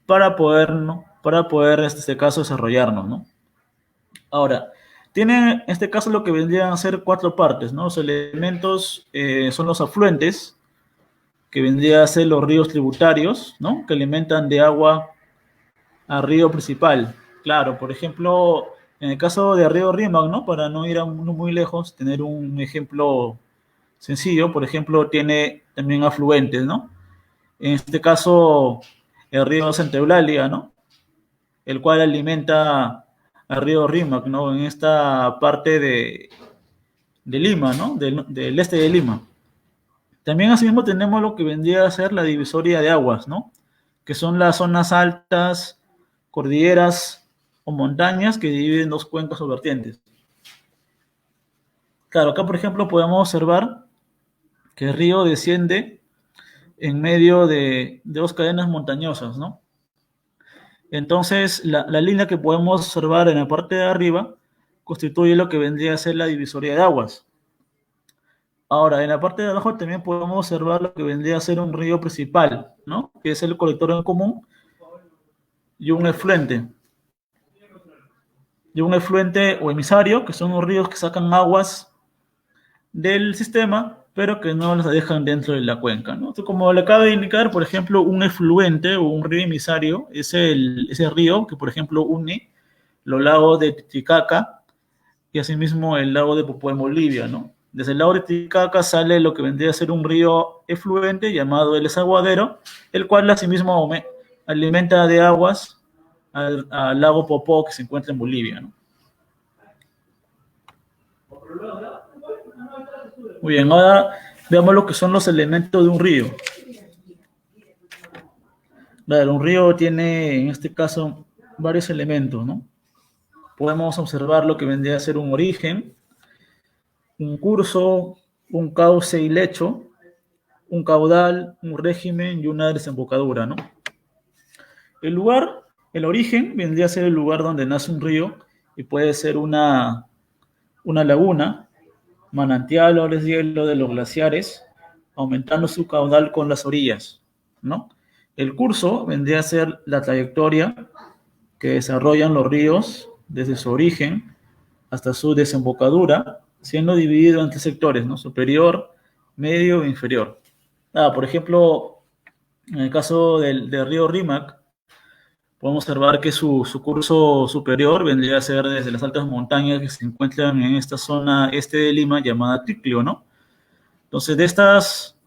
S1: para poder, ¿no? Para poder, en este caso, desarrollarnos, ¿no? Ahora, tiene en este caso lo que vendrían a ser cuatro partes, ¿no? Los elementos son los afluentes, que vendrían a ser los ríos tributarios, ¿no? Que alimentan de agua al río principal. Claro, por ejemplo, en el caso de río Rímac, ¿no? Para no ir muy lejos, tener un ejemplo sencillo, por ejemplo, tiene también afluentes, ¿no? En este caso, el río Santa Eulalia, ¿no? El cual alimenta al río Rímac, ¿no? En esta parte de Lima, ¿no? Del este de Lima. También asimismo tenemos lo que vendría a ser la divisoria de aguas, ¿no? Que son las zonas altas, cordilleras o montañas que dividen dos cuencas o vertientes. Claro, acá por ejemplo podemos observar que el río desciende en medio de dos cadenas montañosas, ¿no? Entonces, la línea que podemos observar en la parte de arriba constituye lo que vendría a ser la divisoria de aguas. Ahora, en la parte de abajo también podemos observar lo que vendría a ser un río principal, ¿no? Que es el colector en común y un efluente. Y un efluente o emisario, que son los ríos que sacan aguas del sistema, pero que no las dejan dentro de la cuenca, ¿no? Entonces, como le acabo de indicar, por ejemplo, un efluente o un río emisario es ese río que, por ejemplo, une los lagos de Titicaca y asimismo el lago de Popó en Bolivia, ¿no? Desde el lago de Titicaca sale lo que vendría a ser un río efluente llamado el Desaguadero, el cual asimismo alimenta de aguas al lago Popó que se encuentra en Bolivia, ¿no? Muy bien, ahora veamos lo que son los elementos de un río. Claro, un río tiene, en este caso, varios elementos, ¿no? Podemos observar lo que vendría a ser un origen, un curso, un cauce y lecho, un caudal, un régimen y una desembocadura, ¿no? El lugar, el origen vendría a ser el lugar donde nace un río y puede ser una laguna, manantial o deshielo de los glaciares, aumentando su caudal con las orillas, ¿no? El curso vendría a ser la trayectoria que desarrollan los ríos desde su origen hasta su desembocadura, siendo dividido en tres sectores, ¿no? Superior, medio e inferior. Por ejemplo, en el caso del río Rímac, podemos observar que su curso superior vendría a ser desde las altas montañas que se encuentran en esta zona este de Lima llamada Ticlio, ¿no? Entonces, de estas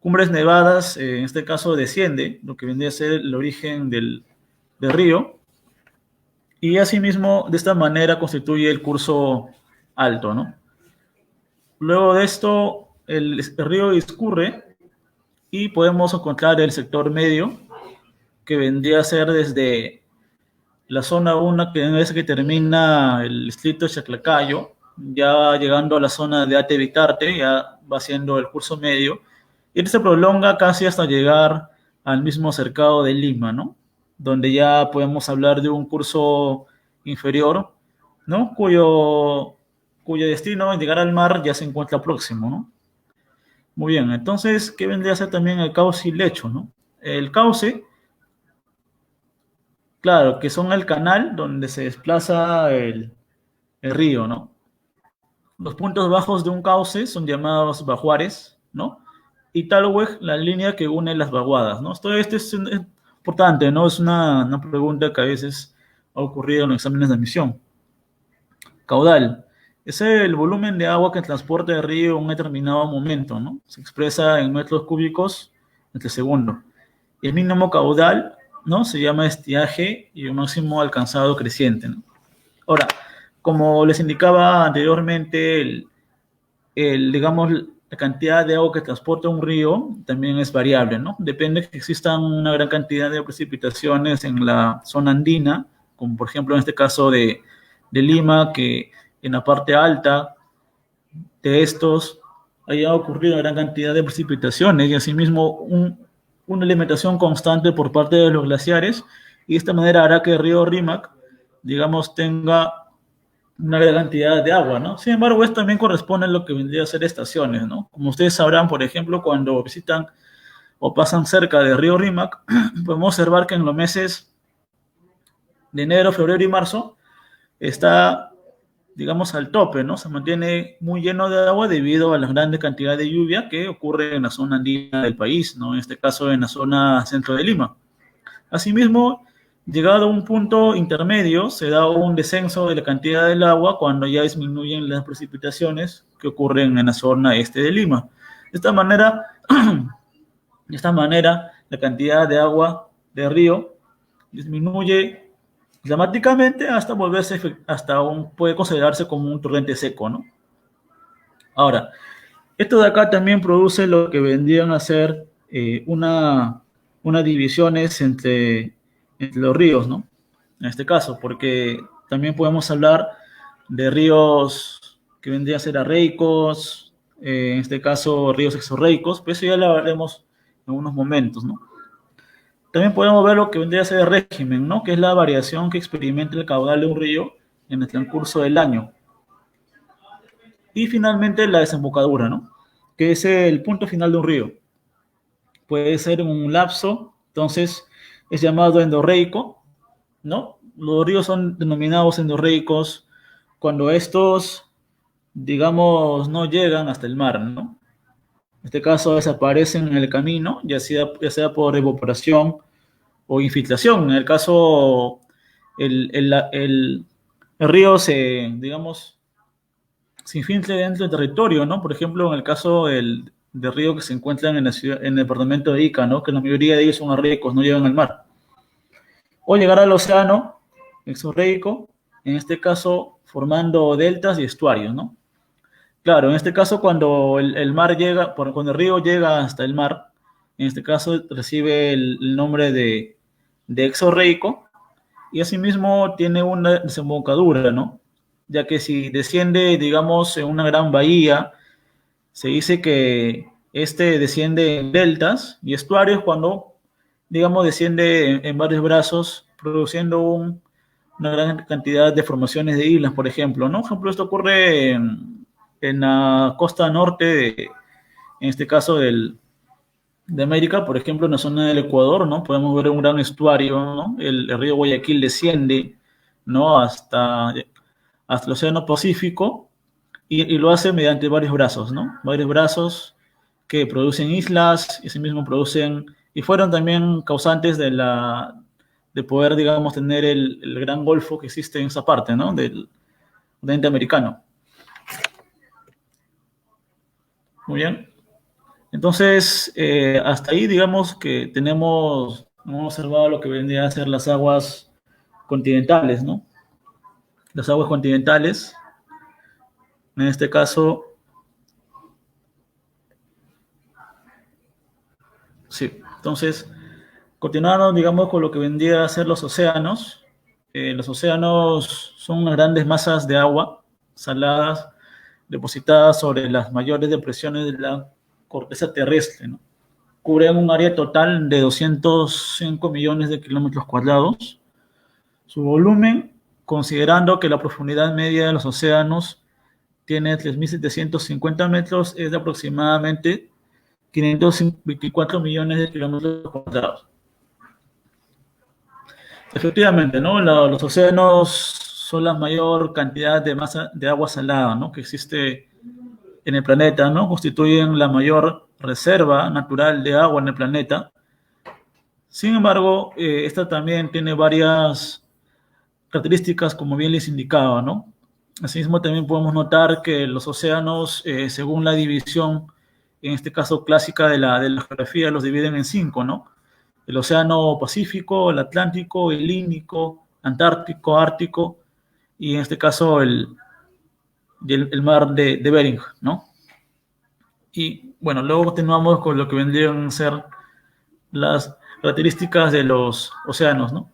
S1: cumbres nevadas, en este caso desciende lo que vendría a ser el origen del río, y asimismo de esta manera constituye el curso alto, ¿no? Luego de esto, el río discurre y podemos encontrar el sector medio, que vendría a ser desde la zona 1, que es que termina el distrito de Chaclacayo, ya llegando a la zona de Ate Vitarte, ya va siendo el curso medio, y este se prolonga casi hasta llegar al mismo cercado de Lima, ¿no? Donde ya podemos hablar de un curso inferior, ¿no? Cuyo destino, en llegar al mar, ya se encuentra próximo, ¿no? Muy bien, entonces, ¿qué vendría a ser también el cauce y lecho, ¿no? El cauce, claro, que son el canal donde se desplaza el río, ¿no? Los puntos bajos de un cauce son llamados bajuares, ¿no? Y talweg, la línea que une las vaguadas, ¿no? Esto es importante, ¿no? Es una pregunta que a veces ha ocurrido en los exámenes de admisión. Caudal. Es el volumen de agua que transporta el río en un determinado momento, ¿no? Se expresa en metros cúbicos entre segundo. Y el mínimo caudal, ¿no? Se llama estiaje y el máximo alcanzado creciente, ¿no? Ahora, como les indicaba anteriormente, digamos, la cantidad de agua que transporta un río también es variable, ¿no? Depende de que existan una gran cantidad de precipitaciones en la zona andina, como por ejemplo en este caso de Lima, que en la parte alta de estos haya ocurrido una gran cantidad de precipitaciones y asimismo una alimentación constante por parte de los glaciares, y de esta manera hará que el río Rímac, digamos, tenga una gran cantidad de agua, ¿no? Sin embargo, esto también corresponde a lo que vendría a ser estaciones, ¿no? Como ustedes sabrán, por ejemplo, cuando visitan o pasan cerca del río Rímac, podemos observar que en los meses de enero, febrero y marzo está, digamos, al tope, ¿no? Se mantiene muy lleno de agua debido a la gran cantidad de lluvia que ocurre en la zona andina del país, ¿no? En este caso, en la zona centro de Lima. Asimismo, llegado a un punto intermedio, se da un descenso de la cantidad del agua cuando ya disminuyen las precipitaciones que ocurren en la zona este de Lima. De esta manera, la cantidad de agua del río disminuye dramáticamente hasta puede considerarse como un torrente seco, ¿no? Ahora, esto de acá también produce lo que vendrían a ser unas divisiones entre los ríos, ¿no? En este caso, porque también podemos hablar de ríos que vendrían a ser arreicos, en este caso ríos exorreicos, pero eso ya lo hablaremos en unos momentos, ¿no? También podemos ver lo que vendría a ser el régimen, ¿no? Que es la variación que experimenta el caudal de un río en el transcurso del año. Y finalmente la desembocadura, ¿no? Que es el punto final de un río. Puede ser un lapso, entonces es llamado endorreico, ¿no? Los ríos son denominados endorreicos cuando estos, digamos, no llegan hasta el mar, ¿no? En este caso desaparecen en el camino, ya sea por evaporación o infiltración. En el caso el río digamos, se infiltre dentro del territorio, ¿no? Por ejemplo, en el caso del río que se encuentran en la ciudad, en el departamento de Ica, ¿no? Que la mayoría de ellos son arreicos, no llegan al mar. O llegar al océano exorreico, en este caso formando deltas y estuarios, ¿no? Claro, en este caso cuando el mar llega, cuando el río llega hasta el mar, en este caso recibe el nombre de exorreico y asimismo tiene una desembocadura, ¿no? Ya que si desciende, digamos, en una gran bahía, se dice que este desciende en deltas y estuarios cuando, digamos, desciende en varios brazos, produciendo una gran cantidad de formaciones de islas, por ejemplo, ¿no? Por ejemplo, esto ocurre en la costa norte, en este caso de América, por ejemplo, en la zona del Ecuador, ¿no? Podemos ver un gran estuario, ¿no? El río Guayaquil desciende, ¿no? Hasta el Océano Pacífico y lo hace mediante varios brazos, ¿no? Varios brazos que producen islas y asimismo producen, y fueron también causantes de poder, digamos, tener el gran golfo que existe en esa parte, ¿no? Del continente americano. Muy bien. Entonces, hasta ahí, digamos que hemos observado lo que vendrían a ser las aguas continentales, ¿no? Las aguas continentales, en este caso, sí. Entonces, continuando, digamos, con lo que vendría a ser los océanos. Los océanos son unas grandes masas de agua saladas depositadas sobre las mayores depresiones de la corteza terrestre, ¿no? Cubren un área total de 205 millones de kilómetros cuadrados. Su volumen, considerando que la profundidad media de los océanos tiene 3.750 metros, es de aproximadamente 524 millones de kilómetros cuadrados. Efectivamente, ¿no? Los océanos son la mayor cantidad de masa de agua salada, ¿no? Que existe en el planeta, ¿no? Constituyen la mayor reserva natural de agua en el planeta. Sin embargo, esta también tiene varias características, como bien les indicaba, ¿no? Asimismo, también podemos notar que los océanos, según la división, en este caso clásica de la geografía, los dividen en cinco, ¿no? El Océano Pacífico, el Atlántico, el Índico, Antártico, Ártico y en este caso el mar de Bering, ¿no? Y bueno, luego continuamos con lo que vendrían a ser las características de los océanos, ¿no?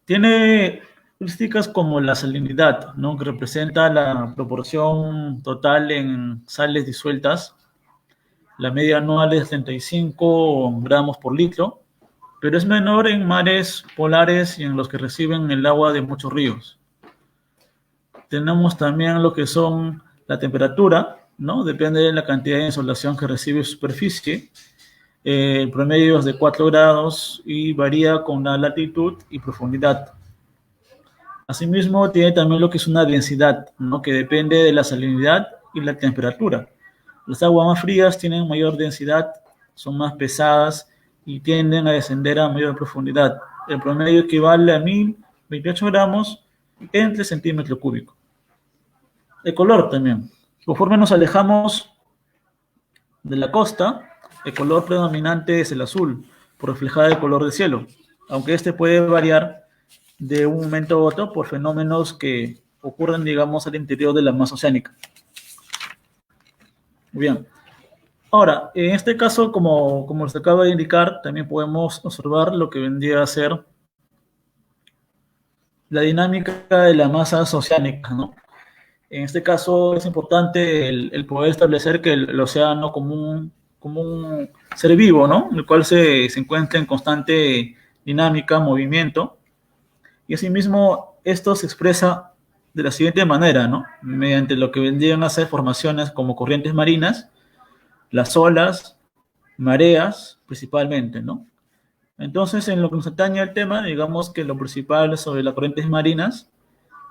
S1: Tiene características como la salinidad, ¿no? Que representa la proporción total en sales disueltas. La media anual es 35 gramos por litro, pero es menor en mares polares y en los que reciben el agua de muchos ríos. Tenemos también lo que son la temperatura, ¿no? Depende de la cantidad de insolación que recibe su superficie. El promedio es de 4 grados y varía con la latitud y profundidad. Asimismo, tiene también lo que es una densidad, ¿no? Que depende de la salinidad y la temperatura. Las aguas más frías tienen mayor densidad, son más pesadas y tienden a descender a mayor profundidad. El promedio equivale a 1028 gramos entre centímetro cúbico. El color también. Conforme nos alejamos de la costa, el color predominante es el azul, por reflejar el color del cielo, aunque este puede variar de un momento a otro por fenómenos que ocurren, digamos, al interior de la masa oceánica. Muy bien. Ahora, en este caso, como les acabo de indicar, también podemos observar lo que vendría a ser la dinámica de las masas oceánicas, ¿no? En este caso es importante el poder establecer que el océano como un ser vivo, ¿no? El cual se encuentra en constante dinámica, movimiento, y asimismo esto se expresa de la siguiente manera, ¿no? Mediante lo que vendrían a ser formaciones como corrientes marinas, las olas, mareas, principalmente, ¿no? Entonces, en lo que nos atañe al tema, digamos que lo principal sobre las corrientes marinas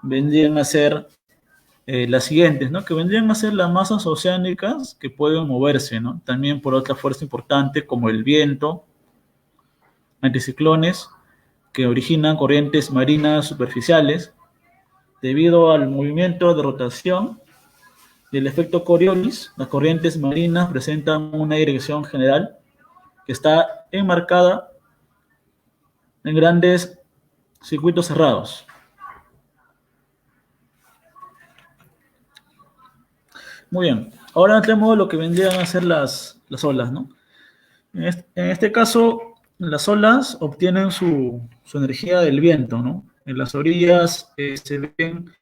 S1: vendrían a ser las siguientes, ¿no? Que vendrían a ser las masas oceánicas que pueden moverse, ¿no? También por otra fuerza importante como el viento, anticiclones, que originan corrientes marinas superficiales debido al movimiento de rotación y el efecto Coriolis. Las corrientes marinas presentan una dirección general que está enmarcada en grandes circuitos cerrados. Muy bien, ahora tenemos lo que vendrían a ser las olas, ¿no? En este caso, las olas obtienen su energía del viento, ¿no? En las orillas se ven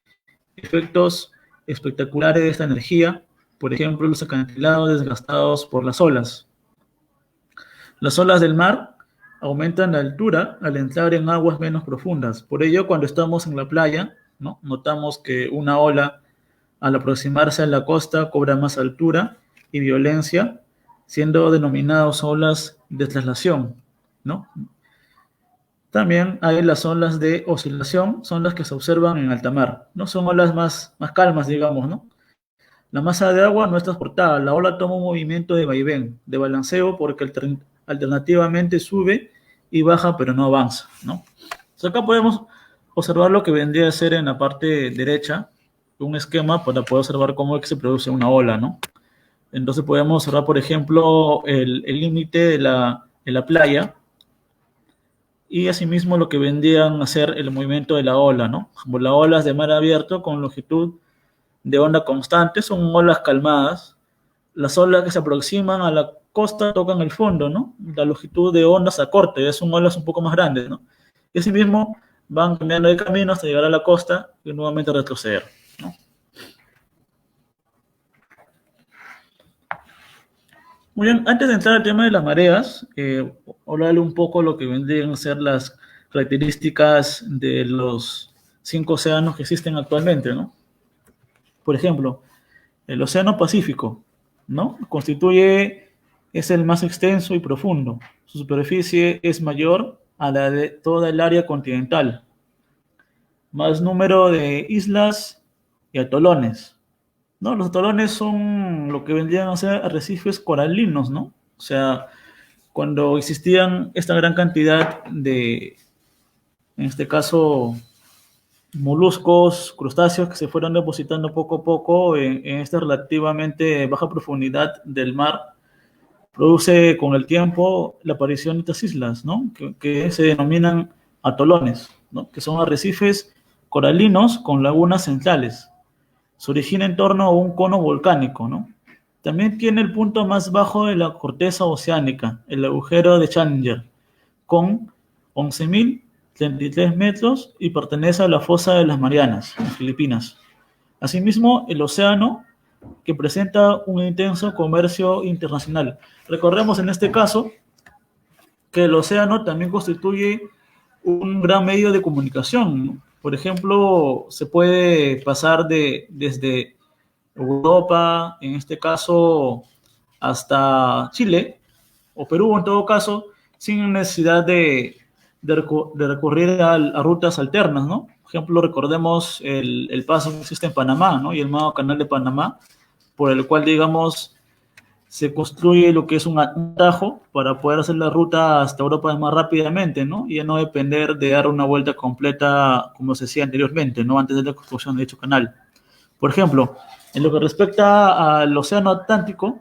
S1: efectos espectaculares de esta energía, por ejemplo, los acantilados desgastados por las olas. Las olas del mar aumentan la altura al entrar en aguas menos profundas. Por ello, cuando estamos en la playa, ¿no? Notamos que una ola, al aproximarse a la costa, cobra más altura y violencia, siendo denominadas olas de traslación, ¿no? También hay las olas de oscilación, son las que se observan en alta mar, ¿no? Son olas más calmas, digamos, ¿no? La masa de agua no es transportada, la ola toma un movimiento de vaivén, de balanceo, porque alternativamente sube y baja, pero no avanza, ¿no? Entonces acá podemos observar lo que vendría a ser en la parte derecha, un esquema para poder observar cómo es que se produce una ola, ¿no? Entonces podemos observar, por ejemplo, el límite de la playa y asimismo lo que vendrían a ser el movimiento de la ola, ¿no? Como las olas de mar abierto con longitud de onda constante son olas calmadas. Las olas que se aproximan a la costa tocan el fondo, ¿no? La longitud de onda se acorta, ya son olas un poco más grandes, ¿no? Y asimismo van cambiando de camino hasta llegar a la costa y nuevamente retroceder, ¿no? Muy bien, antes de entrar al tema de las mareas, hablarle un poco lo que vendrían a ser las características de los 5 océanos que existen actualmente, ¿no? Por ejemplo, el Océano Pacífico, ¿no? Es el más extenso y profundo. Su superficie es mayor a la de toda el área continental. Más número de islas y atolones, ¿no? Los atolones son lo que vendrían a ser arrecifes coralinos, ¿no? O sea, cuando existían esta gran cantidad de, en este caso, moluscos, crustáceos que se fueron depositando poco a poco en esta relativamente baja profundidad del mar, produce con el tiempo la aparición de estas islas, ¿no? Que se denominan atolones, ¿no? Que son arrecifes coralinos con lagunas centrales. Se origina en torno a un cono volcánico, ¿no? También tiene el punto más bajo de la corteza oceánica, el agujero de Challenger, con 11.033 metros y pertenece a la fosa de las Marianas, en Filipinas. Asimismo, el océano, que presenta un intenso comercio internacional. Recordemos en este caso que el océano también constituye un gran medio de comunicación, ¿no? Por ejemplo, se puede pasar desde Europa, en este caso, hasta Chile, o Perú en todo caso, sin necesidad de recurrir a rutas alternas, ¿no? Por ejemplo, recordemos el paso que existe en Panamá, ¿no? Y el llamado Canal de Panamá, por el cual, digamos, se construye lo que es un atajo para poder hacer la ruta hasta Europa más rápidamente, ¿no? Y ya no depender de dar una vuelta completa como se hacía anteriormente, ¿no? Antes de la construcción de dicho canal. Por ejemplo, en lo que respecta al Océano Atlántico,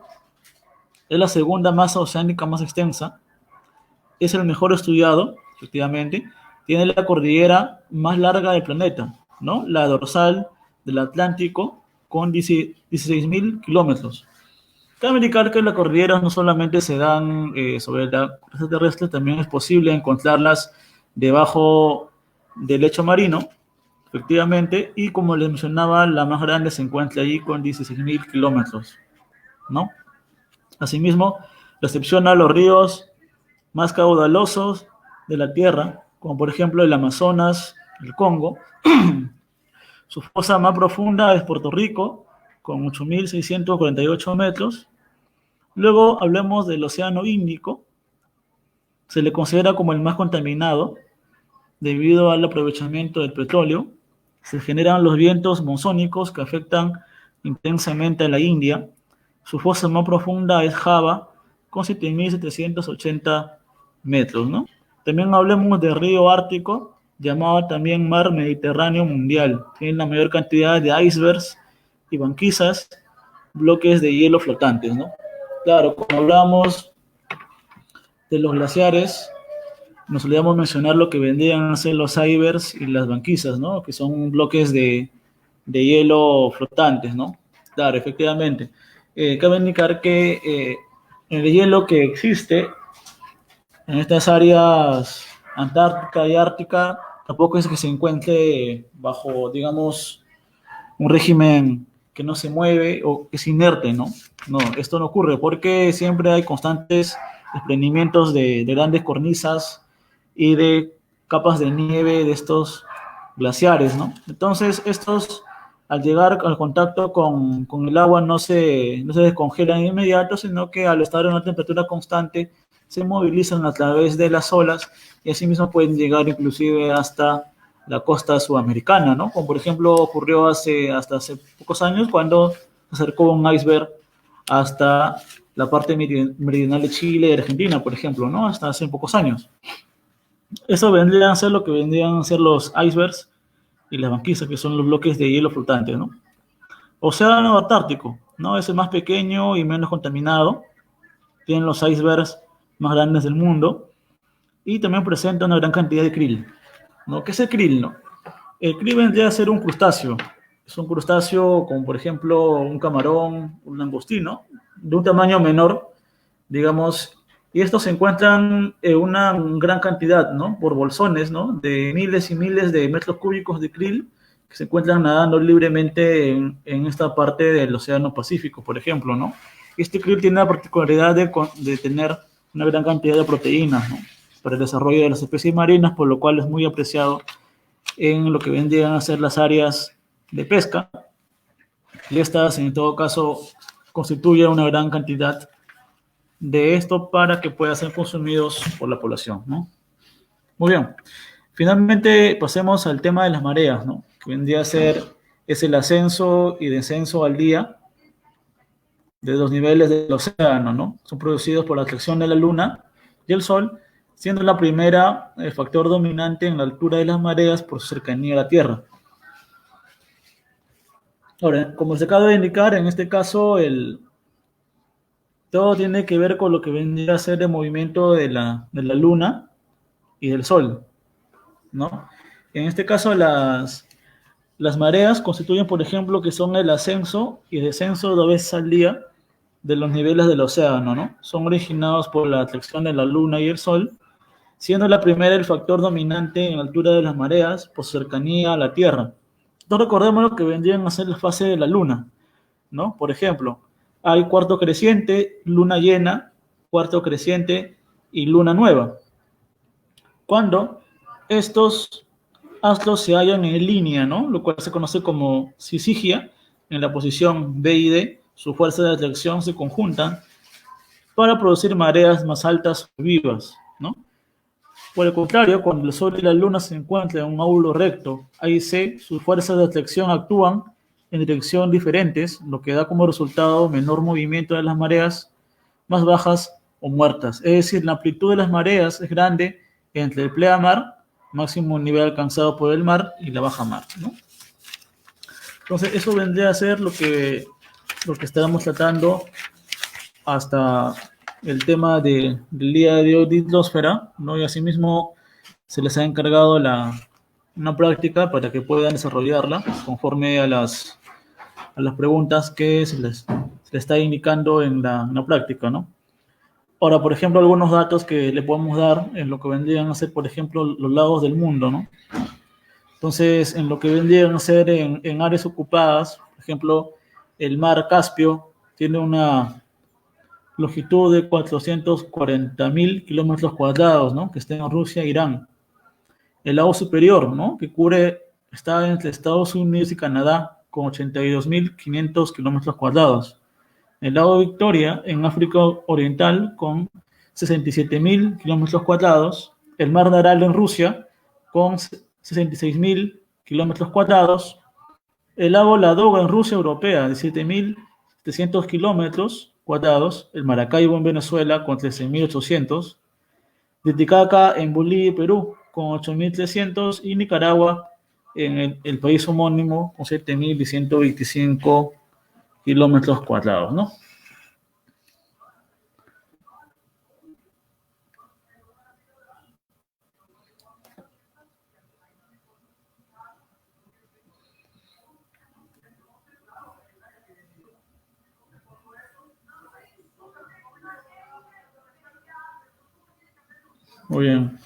S1: es la segunda masa oceánica más extensa, es el mejor estudiado, efectivamente, tiene la cordillera más larga del planeta, ¿no? La dorsal del Atlántico con 16.000 kilómetros. Cabe indicar que las cordilleras no solamente se dan sobre la corteza terrestre, también es posible encontrarlas debajo del lecho marino, efectivamente, y como les mencionaba, la más grande se encuentra allí con 16.000 kilómetros, ¿no? Asimismo, recepciona los ríos más caudalosos de la Tierra, como por ejemplo el Amazonas, el Congo. Su fosa más profunda es Puerto Rico, con 8.648 metros. Luego hablemos del Océano Índico. Se le considera como el más contaminado debido al aprovechamiento del petróleo. Se generan los vientos monzónicos que afectan intensamente a la India. Su fosa más profunda es Java, con 7.780 metros, ¿no? También hablemos del río Ártico, llamado también Mar Mediterráneo Mundial. Tiene la mayor cantidad de icebergs y banquisas, bloques de hielo flotantes, ¿no? Claro, como hablamos de los glaciares, nos olvidamos mencionar lo que vendrían a ser los icebergs y las banquisas, ¿no? Que son bloques de hielo flotantes, ¿no? Claro, efectivamente. Cabe indicar que el hielo que existe en estas áreas Antártica y Ártica tampoco es que se encuentre bajo, digamos, un régimen que no se mueve o que es inerte, ¿no? No, esto no ocurre porque siempre hay constantes desprendimientos de grandes cornisas y de capas de nieve de estos glaciares, ¿no? Entonces, estos, al llegar al contacto con el agua, no se descongelan de inmediato, sino que al estar en una temperatura constante, se movilizan a través de las olas y asimismo pueden llegar inclusive hasta la costa sudamericana, ¿no? Como por ejemplo ocurrió hasta hace pocos años cuando se acercó un iceberg hasta la parte meridional de Chile y Argentina, por ejemplo, ¿no? Hasta hace pocos años. Eso vendrían a ser lo que vendrían a ser los icebergs y las banquisas, que son los bloques de hielo flotante, ¿no? Océano Antártico, ¿no? Es el más pequeño y menos contaminado. Tienen los icebergs más grandes del mundo y también presenta una gran cantidad de krill, ¿no? ¿Qué es el krill, no? El krill vendría a ser un crustáceo. Es un crustáceo como, por ejemplo, un camarón, un langostino, de un tamaño menor, digamos, y estos se encuentran en una gran cantidad, ¿no? Por bolsones, ¿no? De miles y miles de metros cúbicos de krill que se encuentran nadando libremente en esta parte del Océano Pacífico, por ejemplo, ¿no? Este krill tiene la particularidad de tener una gran cantidad de proteínas, ¿no? Para el desarrollo de las especies marinas, por lo cual es muy apreciado en lo que vendrían a ser las áreas de pesca, y estas en todo caso constituyen una gran cantidad de esto para que puedan ser consumidos por la población, ¿no? Muy bien. Finalmente pasemos al tema de las mareas, ¿no? Que vendría a ser es el ascenso y descenso al día de los niveles del océano, ¿no? Son producidos por la atracción de la Luna y el Sol, siendo la primera el factor dominante en la altura de las mareas por su cercanía a la Tierra. Ahora, como se acaba de indicar, en este caso todo tiene que ver con lo que vendría a ser el movimiento de la Luna y del Sol, ¿no? En este caso, las mareas constituyen, por ejemplo, que son el ascenso y descenso 2 veces al día de los niveles del océano, ¿no? Son originados por la atracción de la Luna y el Sol, siendo la primera el factor dominante en la altura de las mareas por cercanía a la Tierra. Entonces recordemos lo que vendrían a ser las fases de la Luna, ¿no? Por ejemplo, hay cuarto creciente, luna llena, cuarto creciente y luna nueva. Cuando estos astros se hallan en línea, ¿no? Lo cual se conoce como sisigia, en la posición B y D, su fuerza de atracción se conjuntan para producir mareas más altas o vivas, ¿no? Por el contrario, cuando el Sol y la Luna se encuentran en un ángulo recto, A y C, sus fuerzas de atracción actúan en dirección diferentes, lo que da como resultado menor movimiento de las mareas más bajas o muertas. Es decir, la amplitud de las mareas es grande entre el pleamar, máximo nivel alcanzado por el mar, y la baja mar, ¿no? Entonces, eso vendría a ser lo que estábamos tratando hasta el tema del día de hoy de hidrosfera, ¿no? Y asimismo se les ha encargado una práctica para que puedan desarrollarla conforme a las preguntas que se les está indicando en la práctica, ¿no? Ahora, por ejemplo, algunos datos que le podemos dar en lo que vendrían a ser, por ejemplo, los lagos del mundo, ¿no? Entonces, en lo que vendrían a ser en áreas ocupadas, por ejemplo, el mar Caspio tiene una longitud de 440.000 kilómetros cuadrados, ¿no? Que está en Rusia e Irán. El lago superior, ¿no? Que está entre Estados Unidos y Canadá, con 82.500 kilómetros cuadrados. El lago Victoria, en África Oriental, con 67.000 kilómetros cuadrados. El mar de Aral en Rusia, con 66.000 kilómetros cuadrados. El lago Ladoga en Rusia Europea, 17.700 kilómetros cuadrados. El Maracaibo en Venezuela, con 13.800. Titicaca en Bolivia y Perú con 8.300 y Nicaragua en el país homónimo con 7.125 kilómetros cuadrados, ¿no? Muy bien.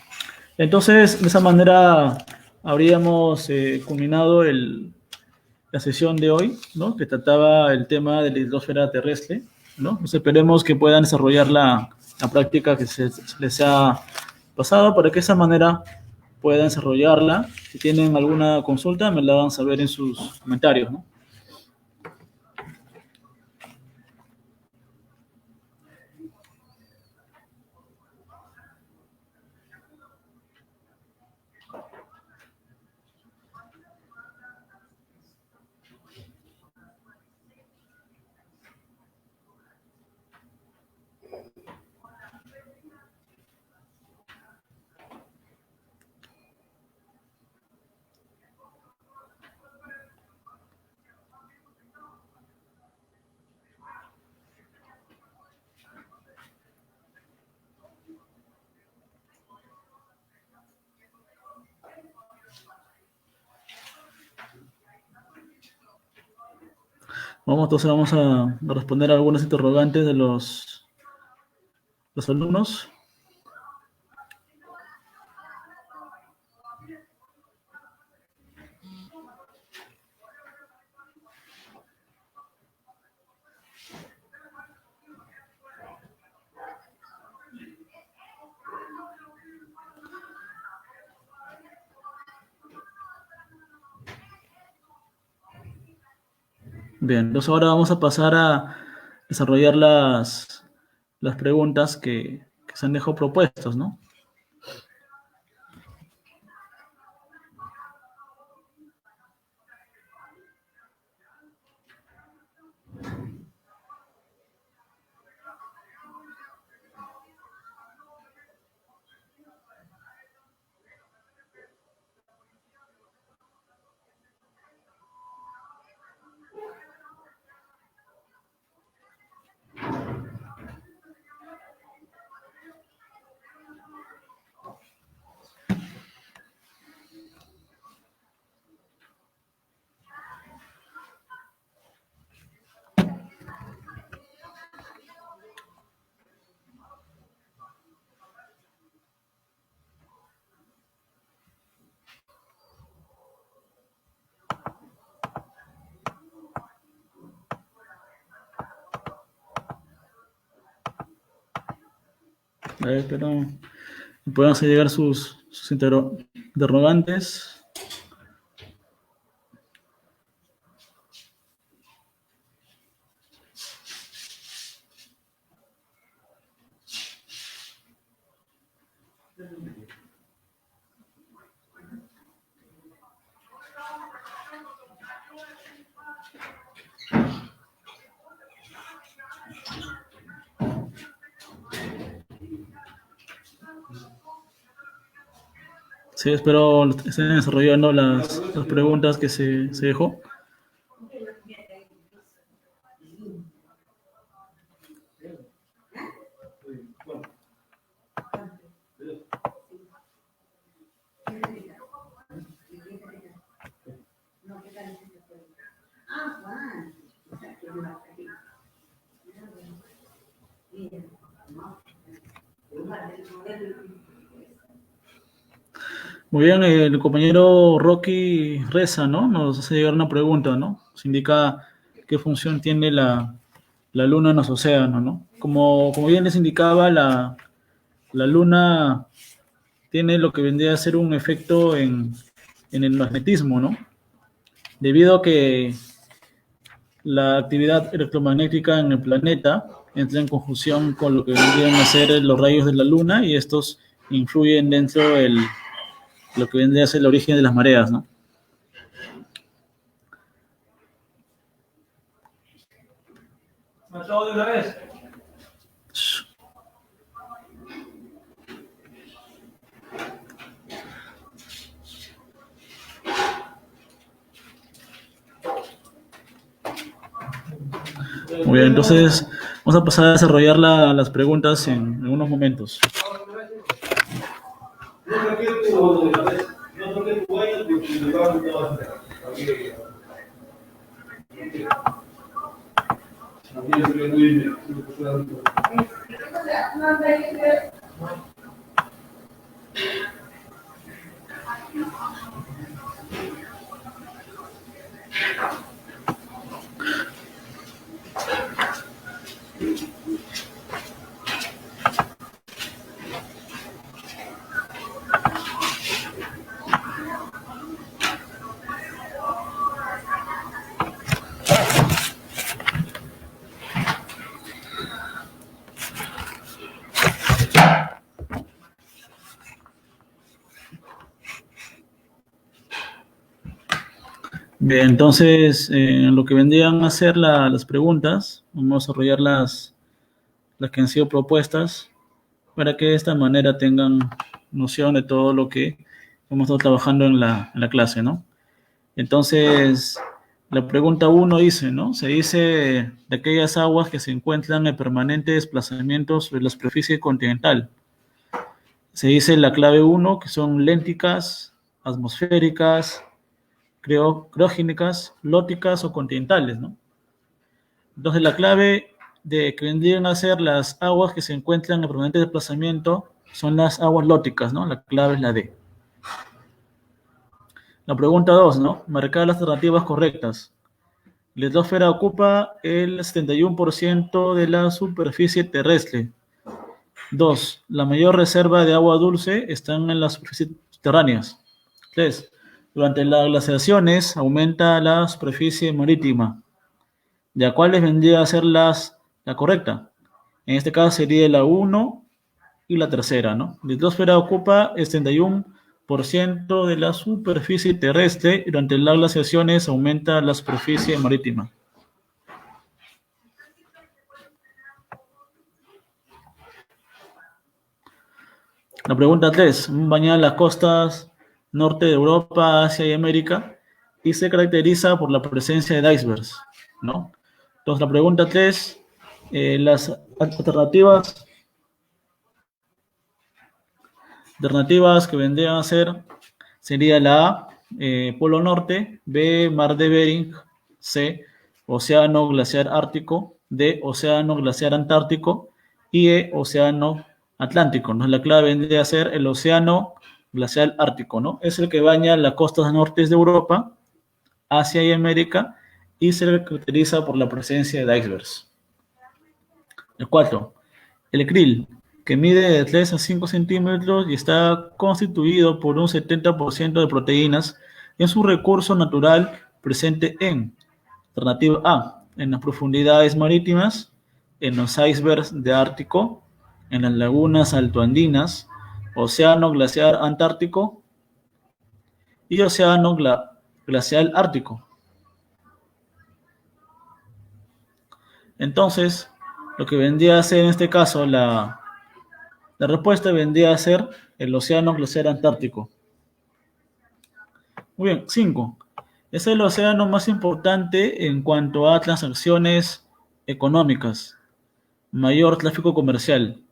S1: Entonces, de esa manera habríamos culminado la sesión de hoy, ¿no? Que trataba el tema de la hidrosfera terrestre, ¿no? Pues esperemos que puedan desarrollar la práctica que se les ha pasado para que de esa manera puedan desarrollarla. Si tienen alguna consulta, me la van a saber en sus comentarios, ¿no? Vamos a responder algunas interrogantes de los alumnos. Bien, entonces ahora vamos a pasar a desarrollar las preguntas que se han dejado propuestos, ¿no? A ver, pero pueden hacer llegar sus interrogantes. Sí, espero estén desarrollando las preguntas que se dejó. Muy bien, el compañero Rocky Reza, ¿no? Nos hace llegar una pregunta, ¿no? Nos indica qué función tiene la luna en los océanos, ¿no? Como bien les indicaba, la luna tiene lo que vendría a ser un efecto en el magnetismo, ¿no? Debido a que la actividad electromagnética en el planeta entra en conjunción con lo que vendrían a ser los rayos de la luna y estos influyen dentro de lo que vendría a ser el origen de las mareas, ¿no? ¿Mató de una vez? Muy bien, entonces vamos a pasar a desarrollar las preguntas en unos momentos. Bien, entonces, lo que vendrían a ser las preguntas, vamos a desarrollar las que han sido propuestas para que de esta manera tengan noción de todo lo que hemos estado trabajando en la clase, ¿no? Entonces, la pregunta uno dice, ¿no? Se dice de aquellas aguas que se encuentran en permanente desplazamiento sobre la superficie continental. Se dice la clave uno, que son lénticas, atmosféricas, criogénicas, lóticas o continentales, ¿no? Entonces, la clave de que vendrían a ser las aguas que se encuentran en permanente desplazamiento son las aguas lóticas, ¿no? La clave es la D. La pregunta 2, ¿no? Marcar las alternativas correctas. La litosfera ocupa el 71% de la superficie terrestre. 2. La mayor reserva de agua dulce están en las superficies subterráneas. 3. Durante las glaciaciones aumenta la superficie marítima. ¿De cuáles vendría a ser la correcta? En este caso sería la 1 y la tercera, ¿no? La litosfera ocupa el 71% de la superficie terrestre y durante las glaciaciones aumenta la superficie marítima. La pregunta 3. Baña las costas norte de Europa, Asia y América y se caracteriza por la presencia de icebergs, ¿no? Entonces, la pregunta 3, las alternativas que vendrían a ser sería la A, Polo Norte, B, Mar de Bering, C, Océano Glaciar Ártico, D, Océano Glaciar Antártico y E, Océano Atlántico, ¿no? La clave vendría a ser el Océano Glacial Ártico, ¿no? Es el que baña las costas norte de Europa, Asia y América y se caracteriza por la presencia de icebergs. El 4. El krill, que mide de 3 a 5 centímetros y está constituido por un 70% de proteínas, es un recurso natural presente en alternativa A, en las profundidades marítimas, en los icebergs de Ártico, en las lagunas altoandinas, océano glaciar antártico y océano glacial ártico. Entonces, lo que vendría a ser en este caso la respuesta vendría a ser el océano glaciar antártico. Muy bien, 5. Es el océano más importante en cuanto a transacciones económicas, mayor tráfico comercial,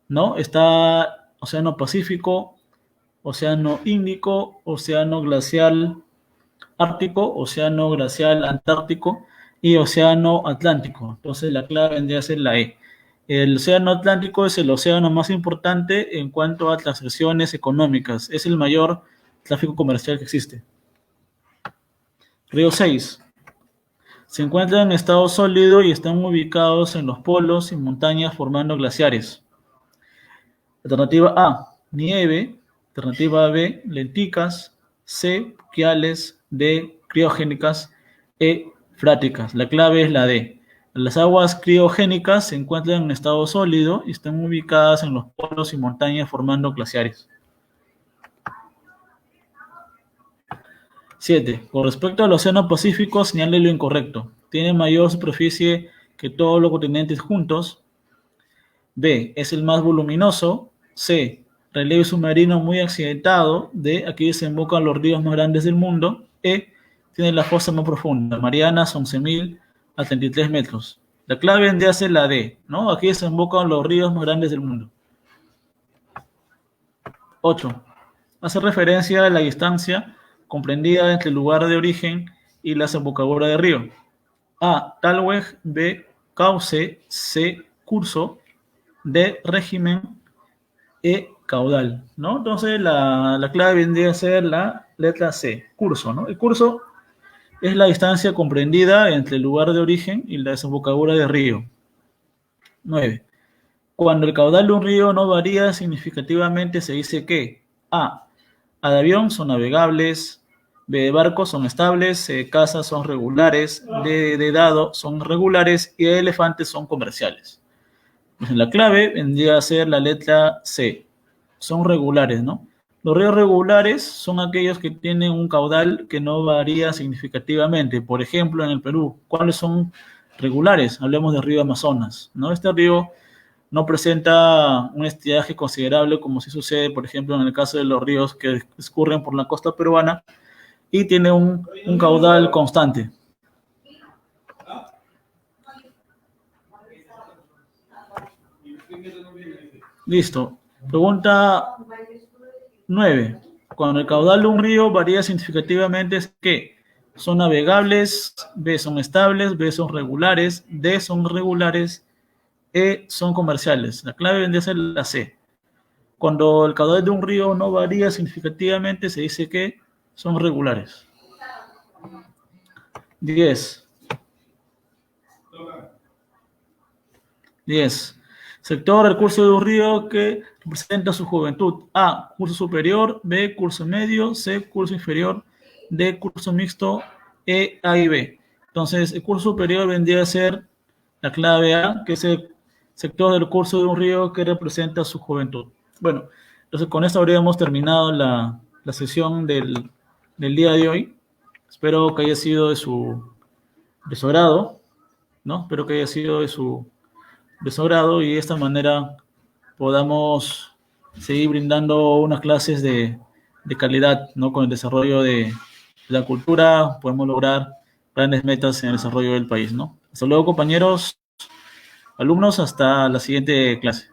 S1: ¿no? Está Océano Pacífico, Océano Índico, Océano Glacial Ártico, Océano Glacial Antártico y Océano Atlántico. Entonces la clave vendría a ser la E. El Océano Atlántico es el océano más importante en cuanto a transacciones económicas. Es el mayor tráfico comercial que existe. Río 6. Se encuentran en estado sólido y están ubicados en los polos y montañas formando glaciares. Alternativa A, nieve. Alternativa B, lenticas. C, pluviales. D, criogénicas. E, fráticas. La clave es la D. Las aguas criogénicas se encuentran en estado sólido y están ubicadas en los polos y montañas formando glaciares. 7. Con respecto al Océano Pacífico, señale lo incorrecto. Tiene mayor superficie que todos los continentes juntos. B. Es el más voluminoso. C. Relieve submarino muy accidentado. D. Aquí desembocan los ríos más grandes del mundo. E. Tiene la fosa más profunda. Marianas, 11.000 a 33 metros. La clave vendría a ser la D, ¿no? Aquí desembocan los ríos más grandes del mundo. 8. Hace referencia a la distancia comprendida entre el lugar de origen y la desembocadura del río. A. Talweg. B. Cauce. C. Curso. D. Régimen. E. Caudal, ¿no? Entonces la clave vendría a ser la letra C, curso, ¿no? El curso es la distancia comprendida entre el lugar de origen y la desembocadura del río. 9. Cuando el caudal de un río no varía significativamente, se dice que A. A de avión son navegables, B de barcos son estables, C de caza son regulares, D de dado son regulares y de elefantes son comerciales. Pues la clave vendría a ser la letra C, son regulares, ¿no? Los ríos regulares son aquellos que tienen un caudal que no varía significativamente. Por ejemplo, en el Perú, ¿cuáles son regulares? Hablemos del río Amazonas, ¿no? Este río no presenta un estiaje considerable como si sucede, por ejemplo, en el caso de los ríos que escurren por la costa peruana y tiene un caudal constante. Listo. Pregunta 9. Cuando el caudal de un río varía significativamente, es que son navegables, B son estables, B son regulares, D son regulares, E son comerciales. La clave vendría a ser la C. Cuando el caudal de un río no varía significativamente, se dice que son regulares. 10. 10. Sector del curso de un río que representa su juventud. A. Curso superior. B. Curso medio. C. Curso inferior. D. Curso mixto. E. A y B. Entonces, el curso superior vendría a ser la clave A, que es el sector del curso de un río que representa su juventud. Bueno, entonces con esto habríamos terminado la sesión del día de hoy. Espero que haya sido de su agrado, ¿no? Espero que haya sido de su agrado y de esta manera podamos seguir brindando unas clases de calidad, ¿no? Con el desarrollo de la cultura podemos lograr grandes metas en el desarrollo del país, ¿no? Hasta luego, compañeros, alumnos, hasta la siguiente clase.